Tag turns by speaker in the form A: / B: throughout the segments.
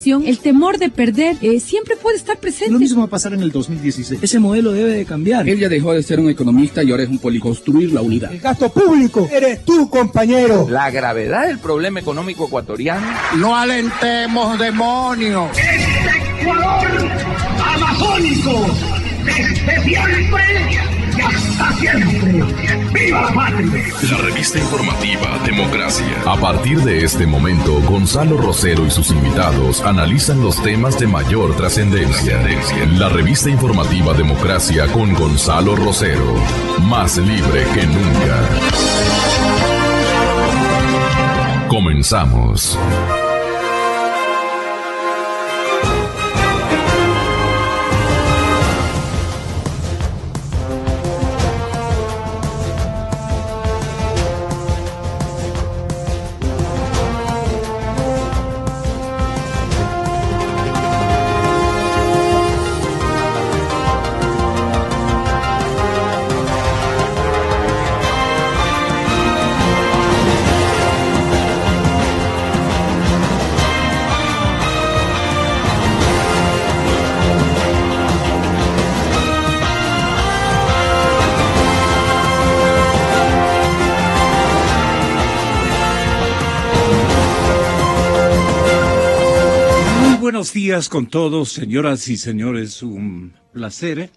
A: El temor de perder siempre puede estar presente.
B: Lo mismo va a pasar en el 2016.
C: Ese modelo debe de cambiar.
D: Él ya dejó de ser un economista y ahora es un construir la unidad.
E: El gasto público eres tú, compañero.
F: La gravedad del problema económico ecuatoriano.
G: No alentemos demonios.
H: Este Ecuador amazónico, desde siempre y hasta siempre. ¡Viva la patria!
I: La revista informativa Democracia. A partir de este momento, Gonzalo Rosero y sus invitados analizan los temas de mayor trascendencia. La revista informativa Democracia con Gonzalo Rosero. Más libre que nunca. Comenzamos.
J: Buenos días con todos, señoras y señores, un placer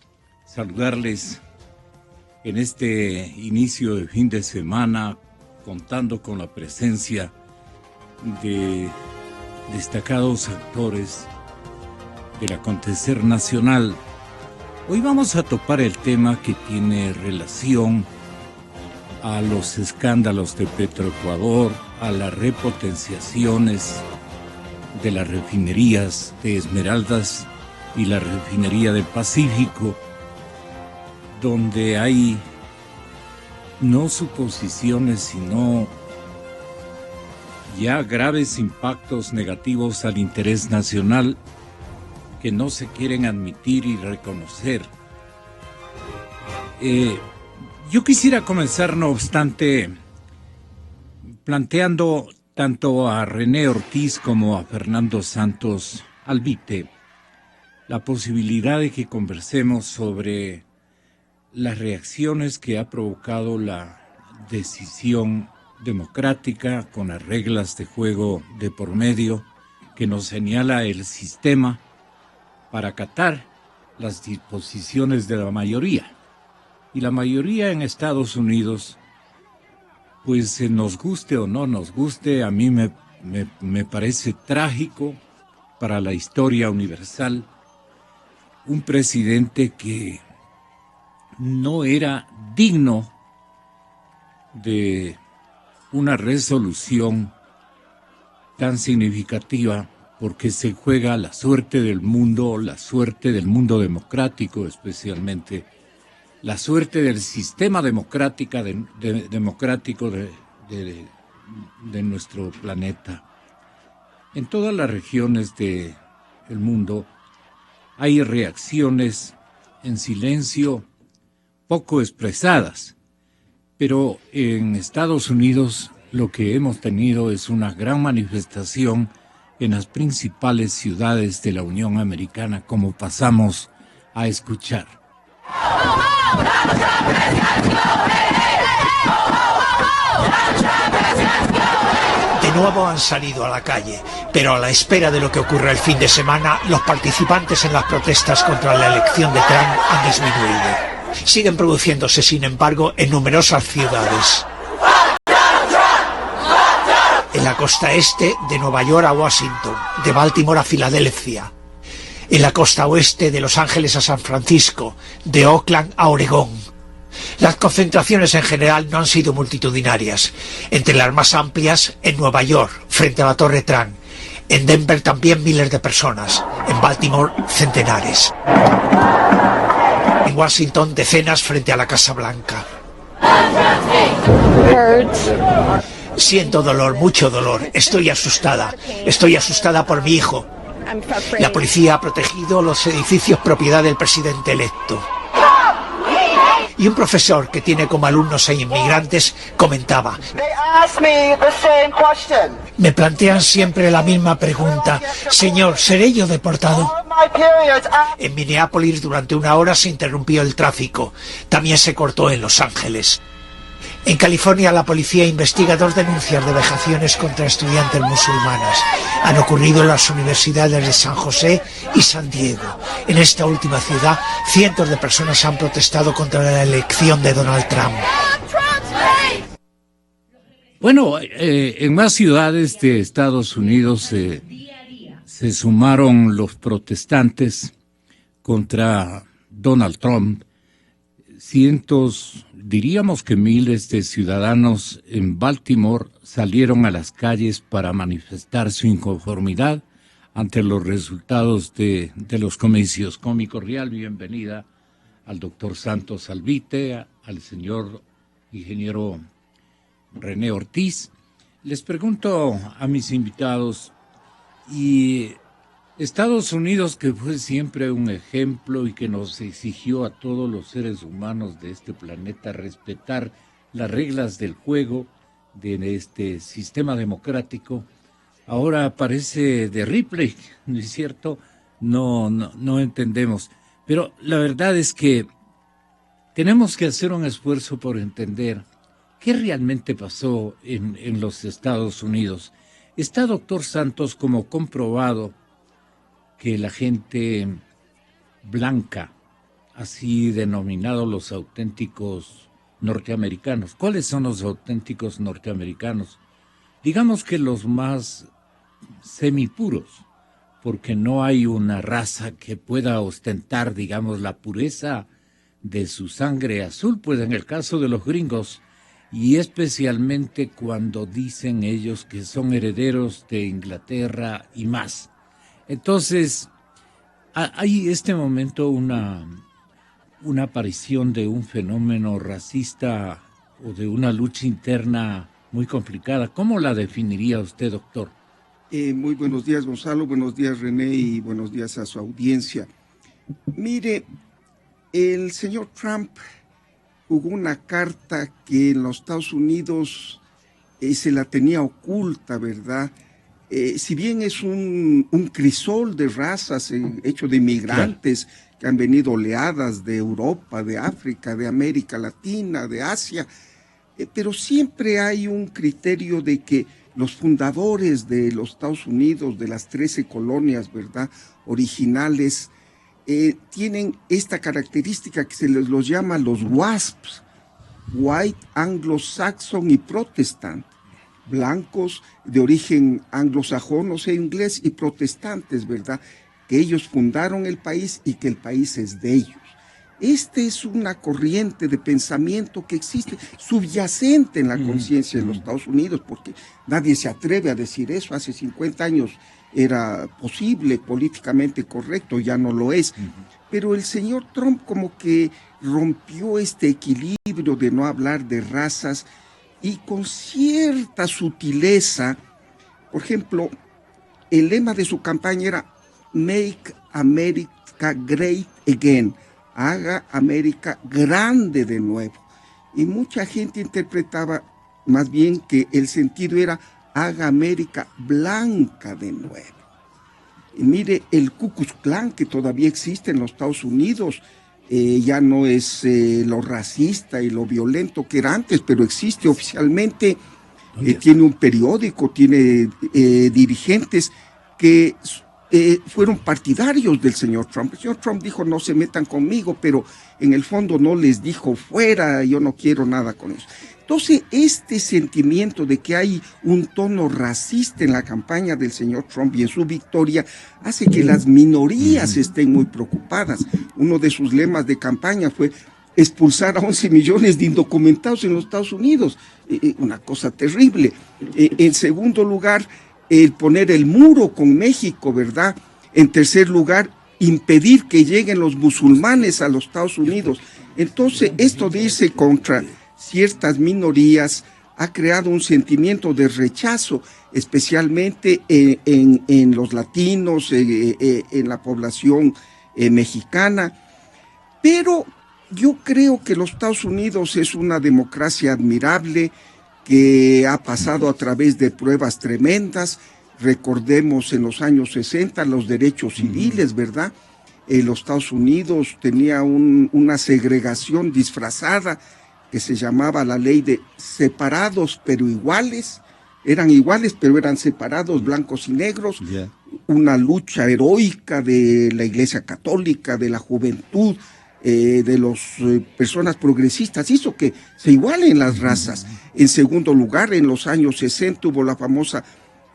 J: saludarles en este inicio de fin de semana, contando con la presencia de destacados actores del acontecer nacional. Hoy vamos a topar el tema que tiene relación a los escándalos de Petroecuador, a las repotenciaciones de las refinerías de Esmeraldas y la refinería del Pacífico, donde hay no suposiciones, sino ya graves impactos negativos al interés nacional que no se quieren admitir y reconocer. Yo quisiera comenzar, no obstante, planteando tanto a René Ortiz como a Fernando Santos Albite la posibilidad de que conversemos sobre las reacciones que ha provocado la decisión democrática con las reglas de juego de por medio que nos señala el sistema para acatar las disposiciones de la mayoría. Y la mayoría en Estados Unidos, pues nos guste o no nos guste, a mí me parece trágico para la historia universal un presidente que no era digno de una resolución tan significativa, porque se juega la suerte del mundo democrático especialmente, la suerte del sistema democrático de nuestro planeta. En todas las regiones del mundo hay reacciones en silencio poco expresadas, pero en Estados Unidos lo que hemos tenido es una gran manifestación en las principales ciudades de la Unión Americana, como pasamos a escuchar.
E: De nuevo han salido a la calle, pero a la espera de lo que ocurra el fin de semana, los participantes en las protestas contra la elección de Trump han disminuido. Siguen produciéndose, sin embargo, en numerosas ciudades. En la costa este, de Nueva York a Washington, de Baltimore a Filadelfia. En la costa oeste, de Los Ángeles a San Francisco, de Oakland a Oregón. Las concentraciones en general no han sido multitudinarias. Entre las más amplias, en Nueva York, frente a la Torre Trump. En Denver también miles de personas. En Baltimore, centenares. En Washington, decenas frente a la Casa Blanca. Siento dolor, mucho dolor. Estoy asustada. Estoy asustada por mi hijo. La policía ha protegido los edificios propiedad del presidente electo. Y un profesor que tiene como alumnos e inmigrantes comentaba: Me plantean siempre la misma pregunta. Señor, ¿seré yo deportado? En Minneapolis durante 1 hora se interrumpió el tráfico. También se cortó en Los Ángeles. En California la policía investiga 2 denuncias de vejaciones contra estudiantes musulmanas. Han ocurrido en las universidades de San José y San Diego. En esta última ciudad, cientos de personas han protestado contra la elección de Donald Trump.
J: Bueno, en más ciudades de Estados Unidos se sumaron los protestantes contra Donald Trump. Cientos, diríamos que miles de ciudadanos en Baltimore salieron a las calles para manifestar su inconformidad ante los resultados de los comicios. Con mi cordial bienvenida al doctor Santos Alvite, al señor ingeniero René Ortiz. Les pregunto a mis invitados, y Estados Unidos, que fue siempre un ejemplo y que nos exigió a todos los seres humanos de este planeta respetar las reglas del juego de este sistema democrático, ahora parece de Ripley, ¿no es cierto? No entendemos. Pero la verdad es que tenemos que hacer un esfuerzo por entender qué realmente pasó en los Estados Unidos. Está, doctor Santos, como comprobado que la gente blanca, así denominados los auténticos norteamericanos. ¿Cuáles son los auténticos norteamericanos? Digamos que los más semipuros, porque no hay una raza que pueda ostentar, digamos, la pureza de su sangre azul, pues en el caso de los gringos, y especialmente cuando dicen ellos que son herederos de Inglaterra y más. Entonces, hay este momento una aparición de un fenómeno racista o de una lucha interna muy complicada. ¿Cómo la definiría usted, doctor?
C: Muy buenos días, Gonzalo, buenos días, René, y buenos días a su audiencia. Mire, el señor Trump jugó una carta que en los Estados Unidos se la tenía oculta, ¿verdad? Si bien es un crisol de razas hecho de inmigrantes, claro, que han venido oleadas de Europa, de África, de América Latina, de Asia, pero siempre hay un criterio de que los fundadores de los Estados Unidos, de las 13 colonias, ¿verdad?, originales, tienen esta característica que se les los llama los WASPs, White, Anglo-Saxon y Protestant, blancos de origen anglosajón, o sea, inglés, y protestantes, ¿verdad?, que ellos fundaron el país y que el país es de ellos. Esta es una corriente de pensamiento que existe, subyacente en la conciencia de los Estados Unidos, porque nadie se atreve a decir eso. Hace 50 años era posible, políticamente correcto, ya no lo es. Pero el señor Trump como que rompió este equilibrio de no hablar de razas y con cierta sutileza. Por ejemplo, el lema de su campaña era Make America Great Again, haga América grande de nuevo. Y mucha gente interpretaba más bien que el sentido era haga América blanca de nuevo. Y mire, el Ku Klux Klan, que todavía existe en los Estados Unidos, ya no es lo racista y lo violento que era antes, pero existe oficialmente, tiene un periódico, tiene dirigentes que fueron partidarios del señor Trump. El señor Trump dijo, no se metan conmigo, pero en el fondo no les dijo, fuera, yo no quiero nada con eso. Entonces, este sentimiento de que hay un tono racista en la campaña del señor Trump y en su victoria hace que las minorías estén muy preocupadas. Uno de sus lemas de campaña fue expulsar a 11 millones de indocumentados en los Estados Unidos. Una cosa terrible. En segundo lugar, el poner el muro con México, ¿verdad? En tercer lugar, impedir que lleguen los musulmanes a los Estados Unidos. Entonces, esto de irse contra ciertas minorías ha creado un sentimiento de rechazo, especialmente en los latinos, en la población mexicana. Pero yo creo que los Estados Unidos es una democracia admirable que ha pasado a través de pruebas tremendas. Recordemos en los años 60 los derechos civiles, ¿verdad? Los Estados Unidos tenía una segregación disfrazada que se llamaba la ley de separados pero iguales. Eran iguales pero eran separados, blancos y negros. Yeah. Una lucha heroica de la Iglesia Católica, de la juventud, de las personas progresistas, hizo que se igualen las razas. En segundo lugar, en los años 60 hubo la famosa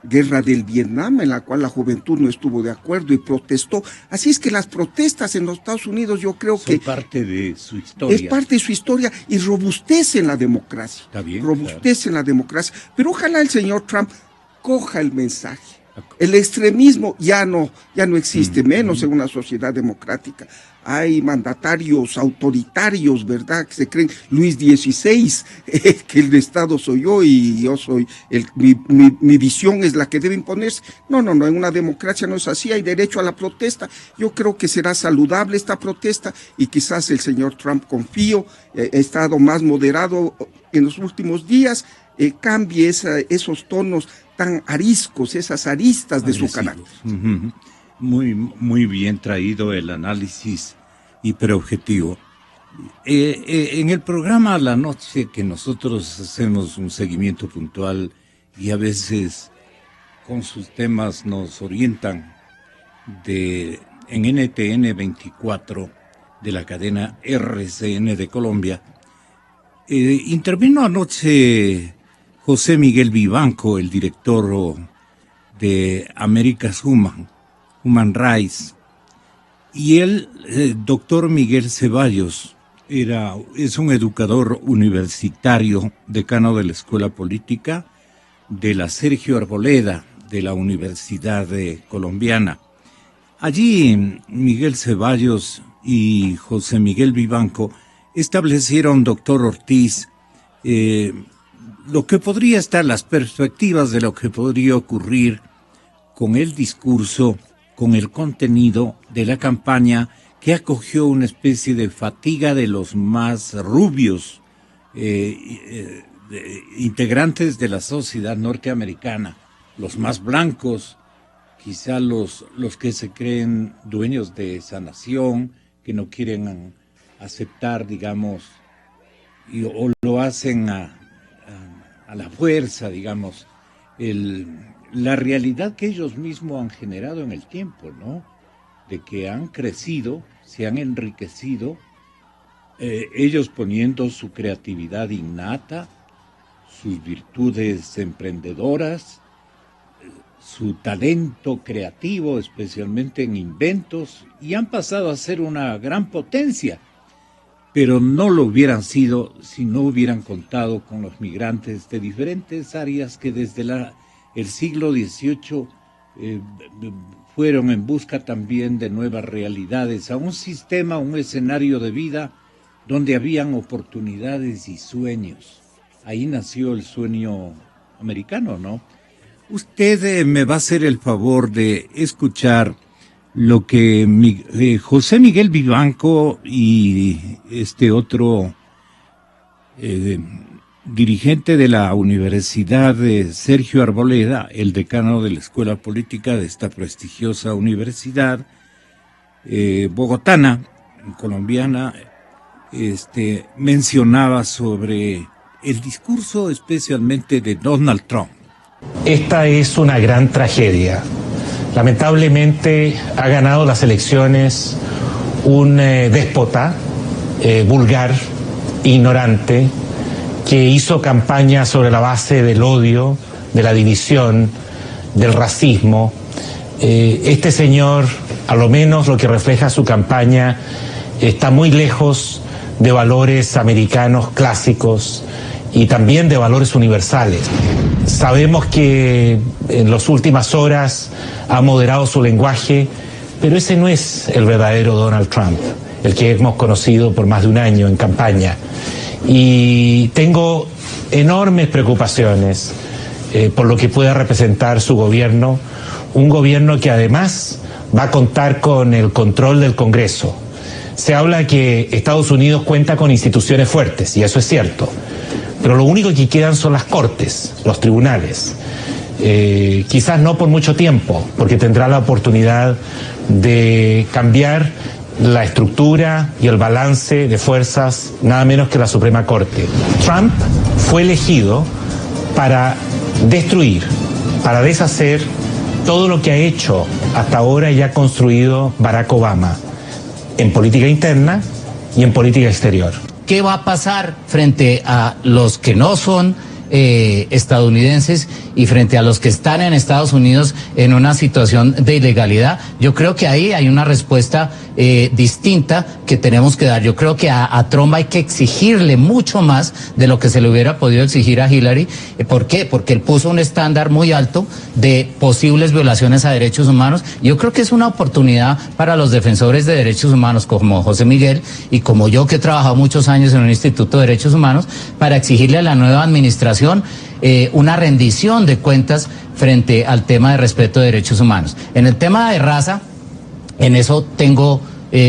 C: Guerra del Vietnam, en la cual la juventud no estuvo de acuerdo y protestó. Así es que las protestas en los Estados Unidos, yo creo que...
J: Son parte de su historia.
C: Es parte de su historia y robustecen la democracia.
J: Está bien,
C: robustecen la democracia. Pero ojalá el señor Trump coja el mensaje. El extremismo ya no existe, menos en una sociedad democrática. Hay mandatarios autoritarios, ¿verdad? Que se creen Luis XVI, que el Estado soy yo y yo soy, mi visión es la que debe imponerse. No, en una democracia no es así, hay derecho a la protesta. Yo creo que será saludable esta protesta y quizás el señor Trump, confío, ha estado más moderado en los últimos días, cambie esos tonos tan ariscos, esas aristas de su carácter.
J: Muy bien traído el análisis hiperobjetivo. En el programa a la noche, que nosotros hacemos un seguimiento puntual y a veces con sus temas nos orientan en NTN 24 de la cadena RCN de Colombia, intervino anoche José Miguel Vivanco, el director de America's Human Rights, y el doctor Miguel Ceballos es un educador universitario, decano de la Escuela Política de la Sergio Arboleda de la Universidad Colombiana. Allí Miguel Ceballos y José Miguel Vivanco establecieron, doctor Ortiz, lo que podría estar, las perspectivas de lo que podría ocurrir con el discurso, con el contenido de la campaña que acogió una especie de fatiga de los más rubios integrantes de la sociedad norteamericana, los más blancos, quizá los que se creen dueños de esa nación, que no quieren aceptar, digamos, o lo hacen a la fuerza, digamos, la realidad que ellos mismos han generado en el tiempo, ¿no? De que han crecido, se han enriquecido, ellos poniendo su creatividad innata, sus virtudes emprendedoras, su talento creativo, especialmente en inventos, y han pasado a ser una gran potencia. Pero no lo hubieran sido si no hubieran contado con los migrantes de diferentes áreas que desde el siglo XVIII fueron en busca también de nuevas realidades, a un sistema, un escenario de vida donde habían oportunidades y sueños. Ahí nació el sueño americano, ¿no? Usted me va a hacer el favor de escuchar lo que José Miguel Vivanco y este otro dirigente de la Universidad de Sergio Arboleda, el decano de la Escuela Política de esta prestigiosa universidad bogotana, colombiana, mencionaba sobre el discurso especialmente de Donald Trump.
K: Esta es una gran tragedia. Lamentablemente ha ganado las elecciones un déspota, vulgar, ignorante, que hizo campaña sobre la base del odio, de la división, del racismo. Este señor, a lo menos lo que refleja su campaña, está muy lejos de valores americanos clásicos y también de valores universales. Sabemos que en las últimas horas ha moderado su lenguaje, pero ese no es el verdadero Donald Trump, el que hemos conocido por más de un año en campaña. Y tengo enormes preocupaciones por lo que pueda representar su gobierno, un gobierno que además va a contar con el control del Congreso. Se habla que Estados Unidos cuenta con instituciones fuertes, y eso es cierto, pero lo único que quedan son las cortes, los tribunales. Quizás no por mucho tiempo, porque tendrá la oportunidad de cambiar la estructura y el balance de fuerzas, nada menos que la Suprema Corte. Trump fue elegido para destruir, para deshacer todo lo que ha hecho hasta ahora y ha construido Barack Obama en política interna y en política exterior.
L: ¿Qué va a pasar frente a los que no son estadounidenses y frente a los que están en Estados Unidos en una situación de ilegalidad? Yo creo que ahí hay una respuesta distinta que tenemos que dar. Yo creo que a Trump hay que exigirle mucho más de lo que se le hubiera podido exigir a Hillary. ¿Por qué? Porque él puso un estándar muy alto de posibles violaciones a derechos humanos. Yo creo que es una oportunidad para los defensores de derechos humanos como José Miguel y como yo, que he trabajado muchos años en un instituto de derechos humanos, para exigirle a la nueva administración una rendición de cuentas frente al tema de respeto de derechos humanos. En el tema de raza, en eso tengo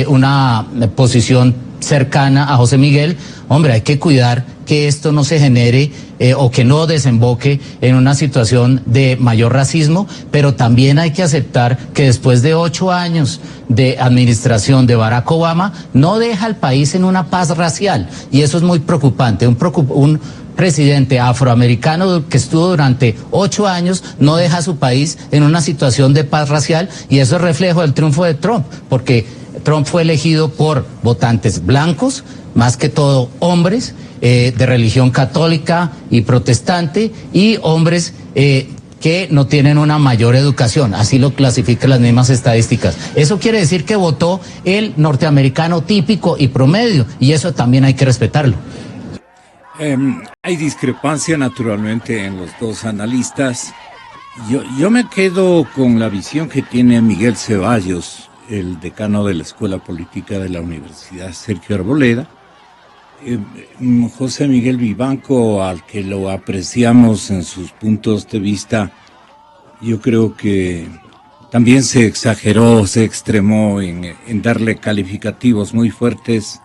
L: una posición cercana a José Miguel. Hombre, hay que cuidar que esto no se genere o que no desemboque en una situación de mayor racismo, pero también hay que aceptar que después de 8 años de administración de Barack Obama, no deja al país en una paz racial, y eso es muy preocupante. Un presidente afroamericano que estuvo durante 8 años no deja a su país en una situación de paz racial, y eso es reflejo del triunfo de Trump, porque Trump fue elegido por votantes blancos, más que todo hombres de religión católica y protestante, y hombres que no tienen una mayor educación, así lo clasifican las mismas estadísticas. Eso quiere decir que votó el norteamericano típico y promedio, y eso también hay que respetarlo.
J: Hay discrepancia naturalmente en los dos analistas. Yo me quedo con la visión que tiene Miguel Ceballos, el decano de la Escuela Política de la Universidad Sergio Arboleda. José Miguel Vivanco, al que lo apreciamos en sus puntos de vista, yo creo que también se exageró, se extremó en darle calificativos muy fuertes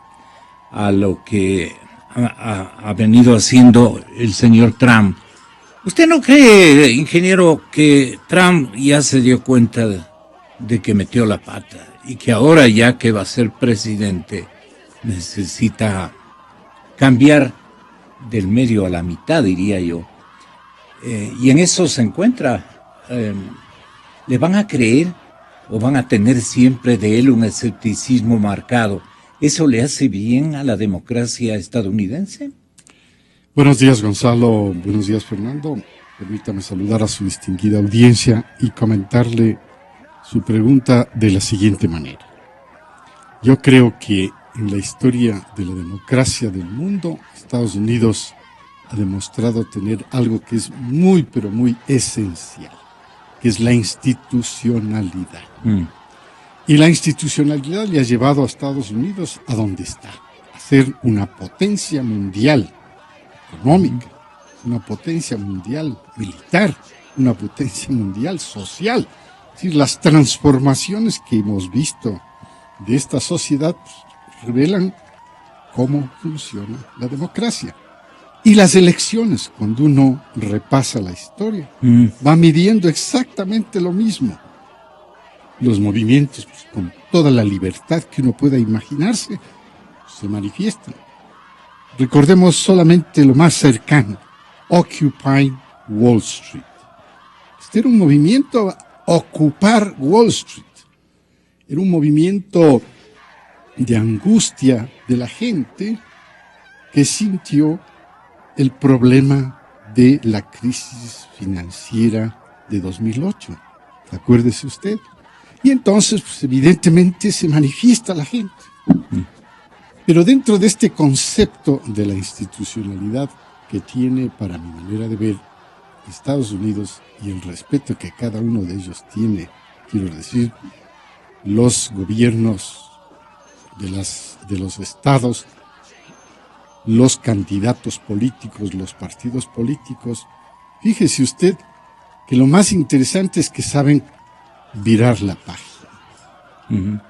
J: a lo que ha venido haciendo el señor Trump. ¿Usted no cree, ingeniero, que Trump ya se dio cuenta de que metió la pata y que ahora, ya que va a ser presidente, necesita cambiar del medio a la mitad, diría yo? Y en eso se encuentra. ¿Le van a creer o van a tener siempre de él un escepticismo marcado? ¿Eso le hace bien a la democracia estadounidense?
B: Buenos días, Gonzalo. Buenos días, Fernando. Permítame saludar a su distinguida audiencia y comentarle su pregunta de la siguiente manera. Yo creo que en la historia de la democracia del mundo, Estados Unidos ha demostrado tener algo que es muy, pero muy esencial, que es la institucionalidad. Y la institucionalidad le ha llevado a Estados Unidos a donde está, a ser una potencia mundial económica, una potencia mundial militar, una potencia mundial social. Es decir, las transformaciones que hemos visto de esta sociedad revelan cómo funciona la democracia. Y las elecciones, cuando uno repasa la historia, va midiendo exactamente lo mismo. Los movimientos, pues, con toda la libertad que uno pueda imaginarse, se manifiestan. Recordemos solamente lo más cercano, Occupy Wall Street. Este era un movimiento a ocupar Wall Street. Era un movimiento de angustia de la gente que sintió el problema de la crisis financiera de 2008. Acuérdese usted. Y entonces, pues, evidentemente se manifiesta la gente. Pero dentro de este concepto de la institucionalidad que tiene, para mi manera de ver, Estados Unidos, y el respeto que cada uno de ellos tiene, quiero decir, los gobiernos de los estados, los candidatos políticos, los partidos políticos, fíjese usted que lo más interesante es que saben virar la página.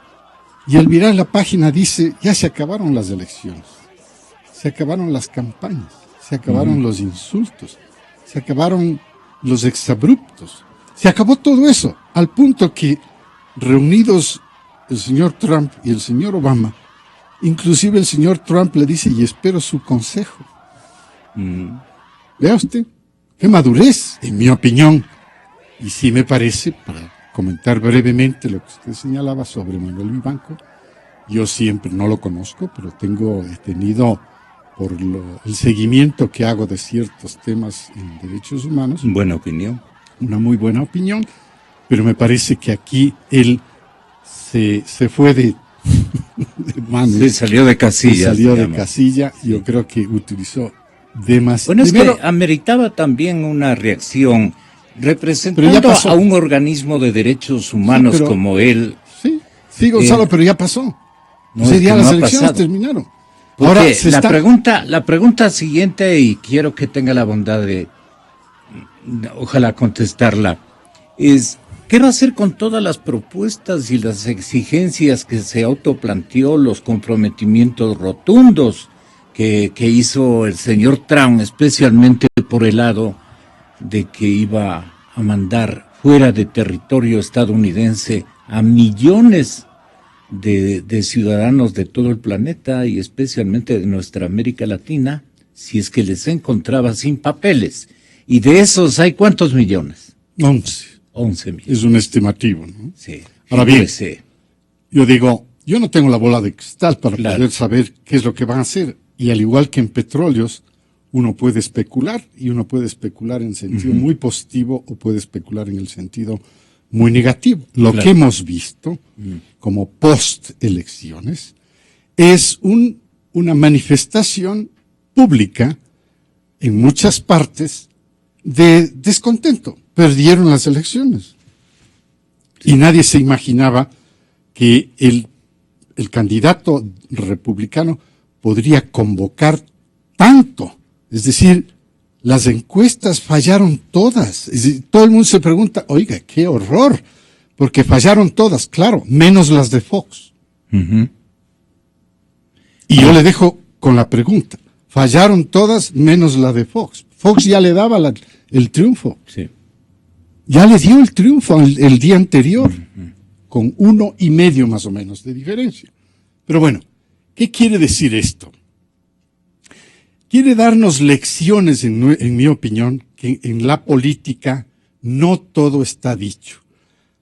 B: Y al virar la página dice, ya se acabaron las elecciones, se acabaron las campañas, se acabaron los insultos, se acabaron los exabruptos, se acabó todo eso, al punto que reunidos el señor Trump y el señor Obama, inclusive el señor Trump le dice, y espero su consejo. Vea usted, qué madurez, en mi opinión. Y sí me parece, para comentar brevemente lo que usted señalaba sobre Manuel Vivanco, yo siempre no lo conozco, pero he tenido, por el seguimiento que hago de ciertos temas en derechos humanos,
J: buena opinión.
B: Una muy buena opinión, pero me parece que aquí él se fue de manos.
J: Se salió de casilla.
B: Yo creo que utilizó demasiado.
J: Bueno, primero, es que ameritaba también una reacción representando a un organismo de derechos humanos, sí, como él.
B: Sí, Gonzalo, pero ya pasó.
J: No,
B: ese día las elecciones terminaron.
J: Ahora, la pregunta siguiente, y quiero que tenga la bondad de, ojalá contestarla, es, ¿qué va a hacer con todas las propuestas y las exigencias que se autoplanteó, los comprometimientos rotundos que hizo el señor Trump, especialmente por el lado de que iba a mandar fuera de territorio estadounidense a millones de ciudadanos de todo el planeta y especialmente de nuestra América Latina, si es que les encontraba sin papeles? Y de esos, ¿hay cuántos millones? 11 millones.
B: Es un estimativo, ¿no?
J: Sí.
B: Ahora bien, yo digo, yo no tengo la bola de cristal para poder saber qué es lo que van a hacer. Y al igual que en petróleos, uno puede especular, y uno puede especular en sentido muy positivo o puede especular en el sentido muy negativo. Lo que hemos visto como post-elecciones es una manifestación pública en muchas partes de descontento. Perdieron las elecciones. Y nadie se imaginaba que el candidato republicano podría convocar tanto. Es decir, las encuestas fallaron todas. Es decir, todo el mundo se pregunta, oiga, qué horror, porque fallaron todas, claro, menos las de Fox. Y yo le dejo con la pregunta, fallaron todas menos la de Fox. Fox ya le daba el triunfo.
J: Sí.
B: Ya le dio el triunfo el día anterior, con 1,5 más o menos de diferencia. Pero bueno, ¿qué quiere decir esto? Quiere darnos lecciones, en mi opinión, que en la política no todo está dicho.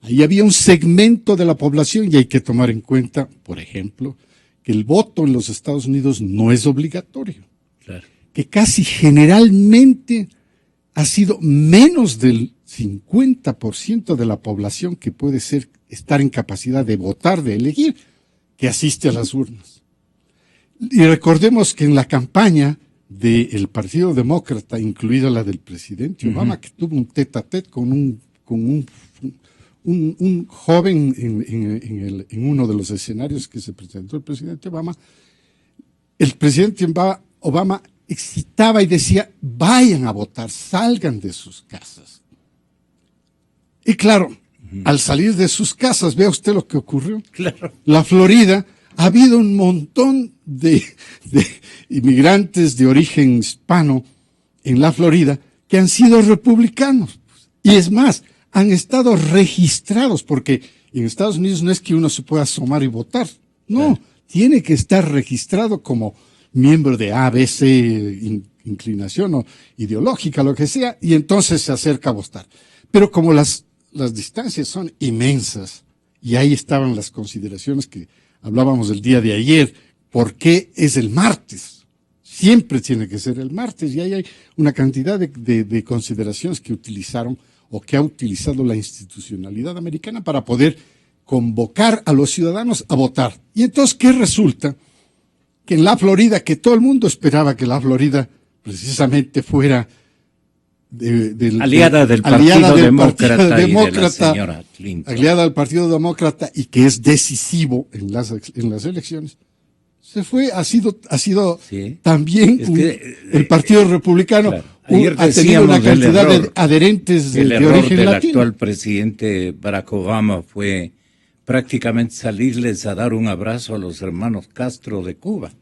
B: Ahí había un segmento de la población, y hay que tomar en cuenta, por ejemplo, que el voto en los Estados Unidos no es obligatorio.
J: Claro.
B: Que casi generalmente ha sido menos del 50% de la población que puede estar en capacidad de votar, de elegir, que asiste a las urnas. Y recordemos que en la campaña del Partido Demócrata, incluida la del presidente Obama, que tuvo un tete-a-tete con un joven en uno de los escenarios que se presentó el presidente Obama, el presidente Obama excitaba y decía, vayan a votar, salgan de sus casas. Y claro, al salir de sus casas, vea usted lo que ocurrió.
J: Claro.
B: La Florida, ha habido un montón de inmigrantes de origen hispano en la Florida que han sido republicanos. Y es más, han estado registrados, porque en Estados Unidos no es que uno se pueda asomar y votar. No, tiene que estar registrado como miembro de ABC, inclinación o ideológica, lo que sea, y entonces se acerca a votar. Pero como las distancias son inmensas, y ahí estaban las consideraciones que hablábamos el día de ayer, ¿por qué es el martes? Siempre tiene que ser el martes, y ahí hay una cantidad de consideraciones que utilizaron o que ha utilizado la institucionalidad americana para poder convocar a los ciudadanos a votar. Y entonces, ¿qué resulta? Que en la Florida, que todo el mundo esperaba que la Florida precisamente fuera
J: aliada del Partido Demócrata y de la señora Clinton,
B: aliada del Partido Demócrata, y que es decisivo en las elecciones, se fue, ha sido también el Partido Republicano, ha tenido una cantidad de adherentes de origen latino.
J: El actual presidente Barack Obama fue prácticamente salirles a dar un abrazo a los hermanos Castro de Cuba,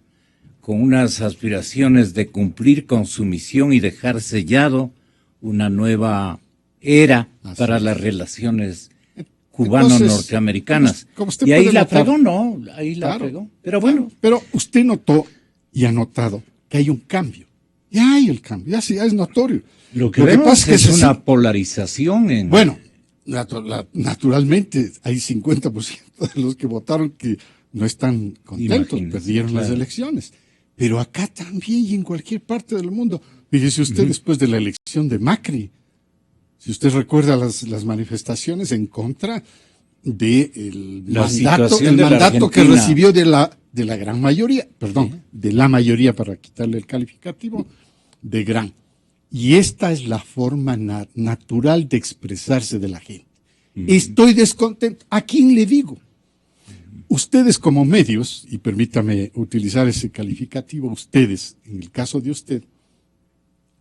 J: con unas aspiraciones de cumplir con su misión y dejar sellado una nueva era para las relaciones cubano-norteamericanas. Y ahí la fregó, ¿no? Ahí la fregó. Pero bueno.
B: Pero usted notó y ha notado que hay un cambio. Ya hay el cambio, ya es notorio.
J: Lo que pasa es una polarización en...
B: Bueno, naturalmente hay 50% de los que votaron que no están contentos, perdieron las elecciones. Pero acá también y en cualquier parte del mundo. Fíjese usted, después de la elección de Macri, si usted recuerda las manifestaciones en contra del mandato que recibió de la gran mayoría, de la mayoría para quitarle el calificativo de gran. Y esta es la forma natural de expresarse de la gente. Estoy descontento. ¿A quién le digo? Ustedes como medios, y permítame utilizar ese calificativo, ustedes, en el caso de usted,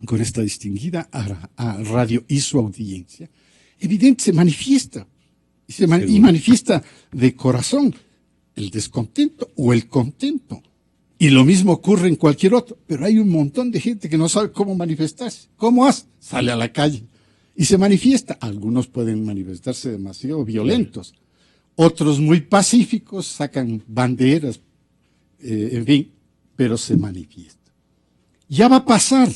B: con esta distinguida radio y su audiencia, evidente se manifiesta, y manifiesta de corazón el descontento o el contento. Y lo mismo ocurre en cualquier otro, pero hay un montón de gente que no sabe cómo manifestarse. ¿Cómo hace? Sale a la calle y se manifiesta. Algunos pueden manifestarse demasiado violentos, otros muy pacíficos, sacan banderas, en fin, pero se manifiesta. Ya va a pasar,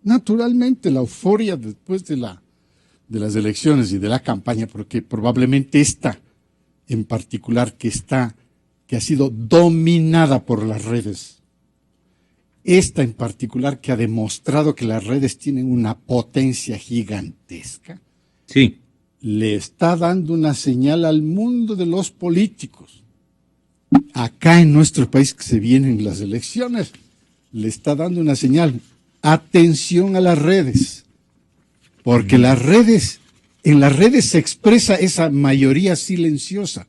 B: naturalmente, la euforia después de las elecciones y de la campaña, porque probablemente esta en particular que ha sido dominada por las redes. Esta en particular que ha demostrado que las redes tienen una potencia gigantesca.
J: Sí.
B: Le está dando una señal al mundo de los políticos. Acá en nuestro país que se vienen las elecciones, le está dando una señal. Atención a las redes. Porque en las redes se expresa esa mayoría silenciosa.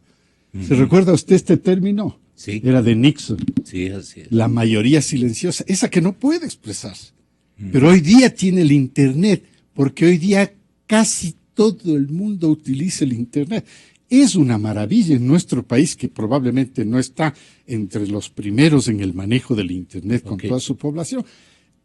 B: ¿Se recuerda usted este término?
J: Sí.
B: Era de Nixon.
J: Sí, así es.
B: La mayoría silenciosa, esa que no puede expresarse. Pero hoy día tiene el Internet, porque hoy día casi todo el mundo utiliza el Internet. Es una maravilla en nuestro país que probablemente no está entre los primeros en el manejo del Internet con toda su población.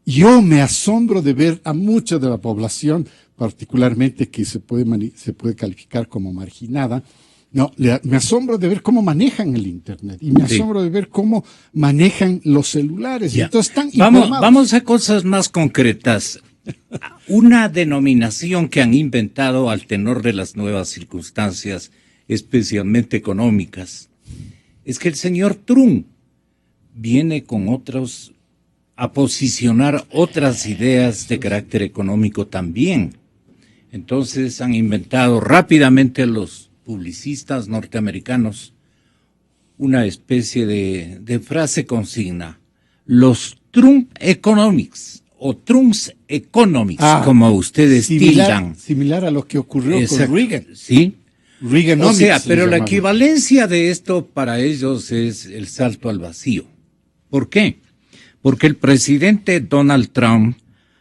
B: Yo me asombro de ver a mucha de la población, particularmente que se puede calificar como marginada. No, me asombro de ver cómo manejan el Internet y me asombro de ver cómo manejan los celulares.
J: Ya.
B: Entonces están
J: vamos a cosas más concretas. Una denominación que han inventado al tenor de las nuevas circunstancias, especialmente económicas, es que el señor Trump viene con otros a posicionar otras ideas de carácter económico también. Entonces han inventado rápidamente los publicistas norteamericanos una especie de frase consigna, los Trump Economics o Trump's Economics, como ustedes tildan.
B: Similar a lo que ocurrió con Reagan.
J: Sí.
B: Reaganomics,
J: o sea, pero la equivalencia de esto para ellos es el salto al vacío. ¿Por qué? Porque el presidente Donald Trump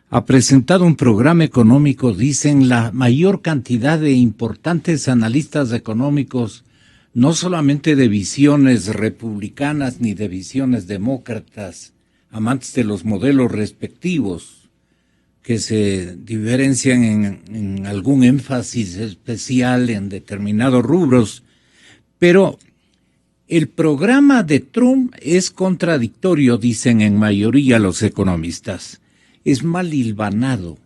J: ha presentado un programa económico, dicen la mayor cantidad de importantes analistas económicos, no solamente de visiones republicanas ni de visiones demócratas, amantes de los modelos respectivos, que se diferencian en algún énfasis especial en determinados rubros, pero el programa de Trump es contradictorio, dicen en mayoría los economistas. Es mal hilvanado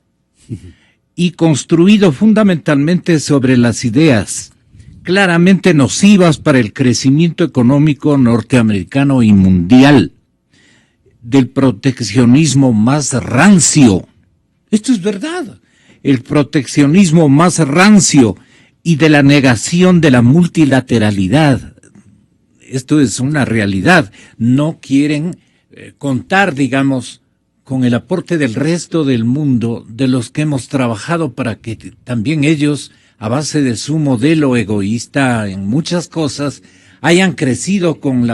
J: y construido fundamentalmente sobre las ideas claramente nocivas para el crecimiento económico norteamericano y mundial, del proteccionismo más rancio. Esto es verdad, el proteccionismo más rancio y de la negación de la multilateralidad. Esto es una realidad. No quieren contar, digamos, con el aporte del resto del mundo, de los que hemos trabajado para que también ellos, a base de su modelo egoísta en muchas cosas, hayan crecido con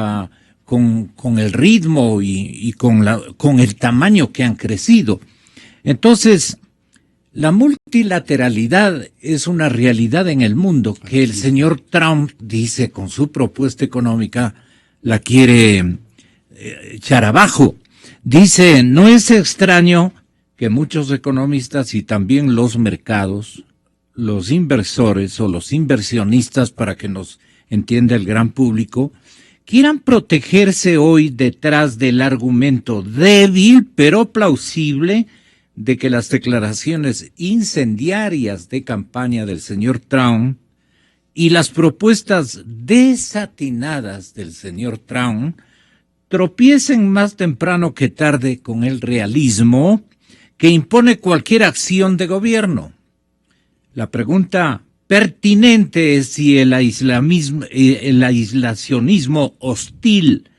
J: el ritmo y con el tamaño que han crecido. Entonces, la multilateralidad es una realidad en el mundo que el señor Trump dice con su propuesta económica la quiere echar abajo. Dice, no es extraño que muchos economistas y también los mercados, los inversores o los inversionistas, para que nos entienda el gran público, quieran protegerse hoy detrás del argumento débil pero plausible de que las declaraciones incendiarias de campaña del señor Trump y las propuestas desatinadas del señor Trump tropiecen más temprano que tarde con el realismo que impone cualquier acción de gobierno. La pregunta pertinente es si el aislacionismo hostil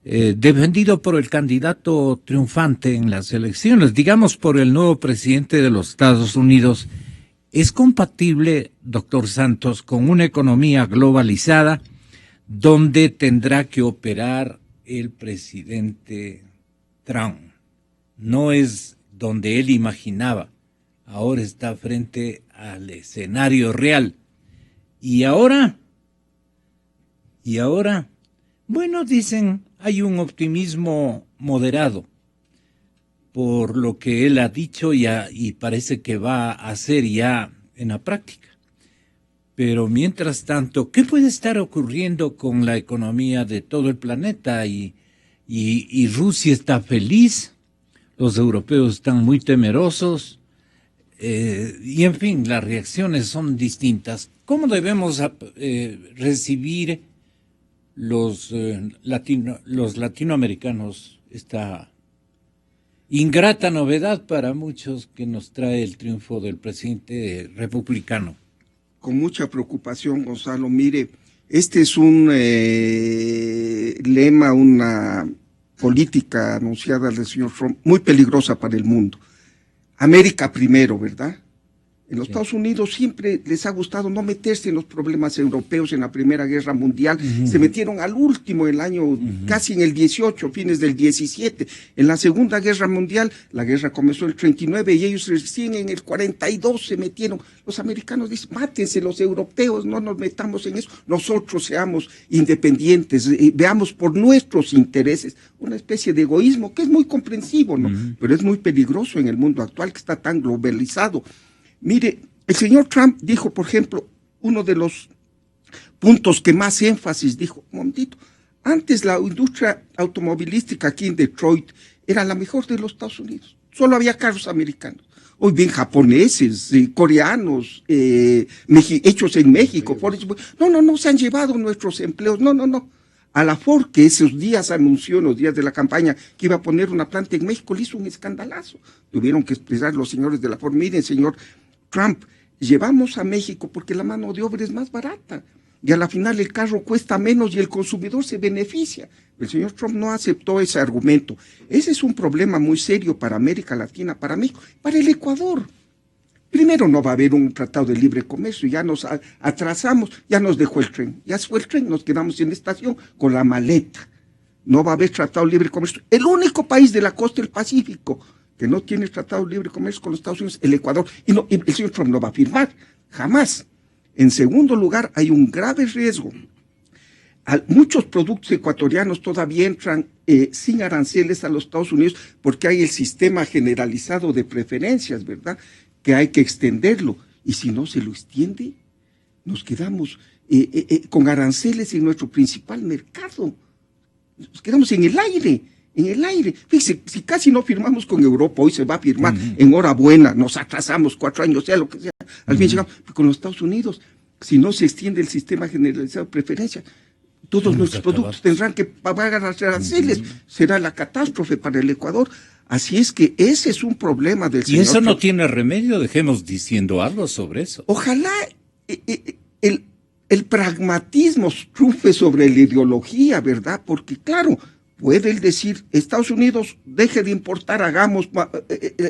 J: defendido por el candidato triunfante en las elecciones, digamos por el nuevo presidente de los Estados Unidos, es compatible, doctor Santos, con una economía globalizada donde tendrá que operar el presidente Trump. No es donde él imaginaba. Ahora está frente al escenario real. Y ahora, bueno, dicen, hay un optimismo moderado por lo que él ha dicho ya, y parece que va a hacer ya en la práctica. Pero mientras tanto, ¿qué puede estar ocurriendo con la economía de todo el planeta? Y Rusia está feliz, los europeos están muy temerosos, y en fin, las reacciones son distintas. ¿Cómo debemos recibir los latinoamericanos esta ingrata novedad para muchos que nos trae el triunfo del presidente republicano?
C: Con mucha preocupación, Gonzalo. Mire, este es un lema, una política anunciada del señor Trump muy peligrosa para el mundo. América primero, ¿verdad? En los Estados Unidos siempre les ha gustado no meterse en los problemas europeos en la Primera Guerra Mundial. Se metieron al último, el año casi en el 18, fines del 17. En la Segunda Guerra Mundial, la guerra comenzó el 39 y ellos recién en el 42 se metieron. Los americanos dicen, mátense los europeos, no nos metamos en eso. Nosotros seamos independientes, veamos por nuestros intereses. Una especie de egoísmo que es muy comprensivo, ¿no? Pero es muy peligroso en el mundo actual que está tan globalizado. Mire, el señor Trump dijo, por ejemplo, uno de los puntos que más énfasis dijo, un momentito, antes la industria automovilística aquí en Detroit era la mejor de los Estados Unidos. Solo había carros americanos. Hoy bien japoneses, coreanos, hechos en México. Por eso, no, se han llevado nuestros empleos. No. A la Ford, que esos días anunció, en los días de la campaña, que iba a poner una planta en México, le hizo un escandalazo. Tuvieron que expresar los señores de la Ford, miren, señor Trump, llevamos a México porque la mano de obra es más barata y a la final el carro cuesta menos y el consumidor se beneficia. El señor Trump no aceptó ese argumento. Ese es un problema muy serio para América Latina, para México, para el Ecuador. Primero no va a haber un tratado de libre comercio, ya nos atrasamos, ya nos dejó el tren, ya se fue el tren, nos quedamos en la estación con la maleta. No va a haber tratado de libre comercio. El único país de la costa del Pacífico que no tiene tratado de libre comercio con los Estados Unidos, el Ecuador, y el señor Trump no va a firmar, jamás. En segundo lugar, hay un grave riesgo. Muchos productos ecuatorianos todavía entran sin aranceles a los Estados Unidos porque hay el sistema generalizado de preferencias, ¿verdad?, que hay que extenderlo. Y si no se lo extiende, nos quedamos con aranceles en nuestro principal mercado. Nos quedamos en el aire. Fíjese, si casi no firmamos con Europa, hoy se va a firmar, enhorabuena, nos atrasamos 4 años, sea lo que sea, al fin llegamos, con los Estados Unidos, si no se extiende el sistema generalizado de preferencia, todos nuestros productos tendrán que pagar aranceles, será la catástrofe para el Ecuador. Así es que ese es un problema del señor.
J: Y eso no tiene remedio, dejemos diciendo algo sobre eso.
C: Ojalá el pragmatismo triunfe sobre la ideología, ¿verdad? Porque claro, puede él decir, Estados Unidos deje de importar, hagamos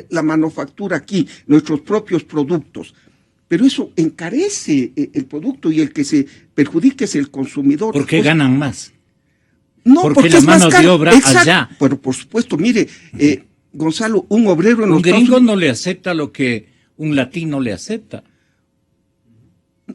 C: la manufactura aquí, nuestros propios productos. Pero eso encarece el producto y el que se perjudica es el consumidor.
J: ¿Por qué ganan más?
C: No,
J: porque la mano de obra allá.
C: Pero por supuesto, mire, Gonzalo, un obrero en
J: un gringo no le acepta lo que un latino le acepta.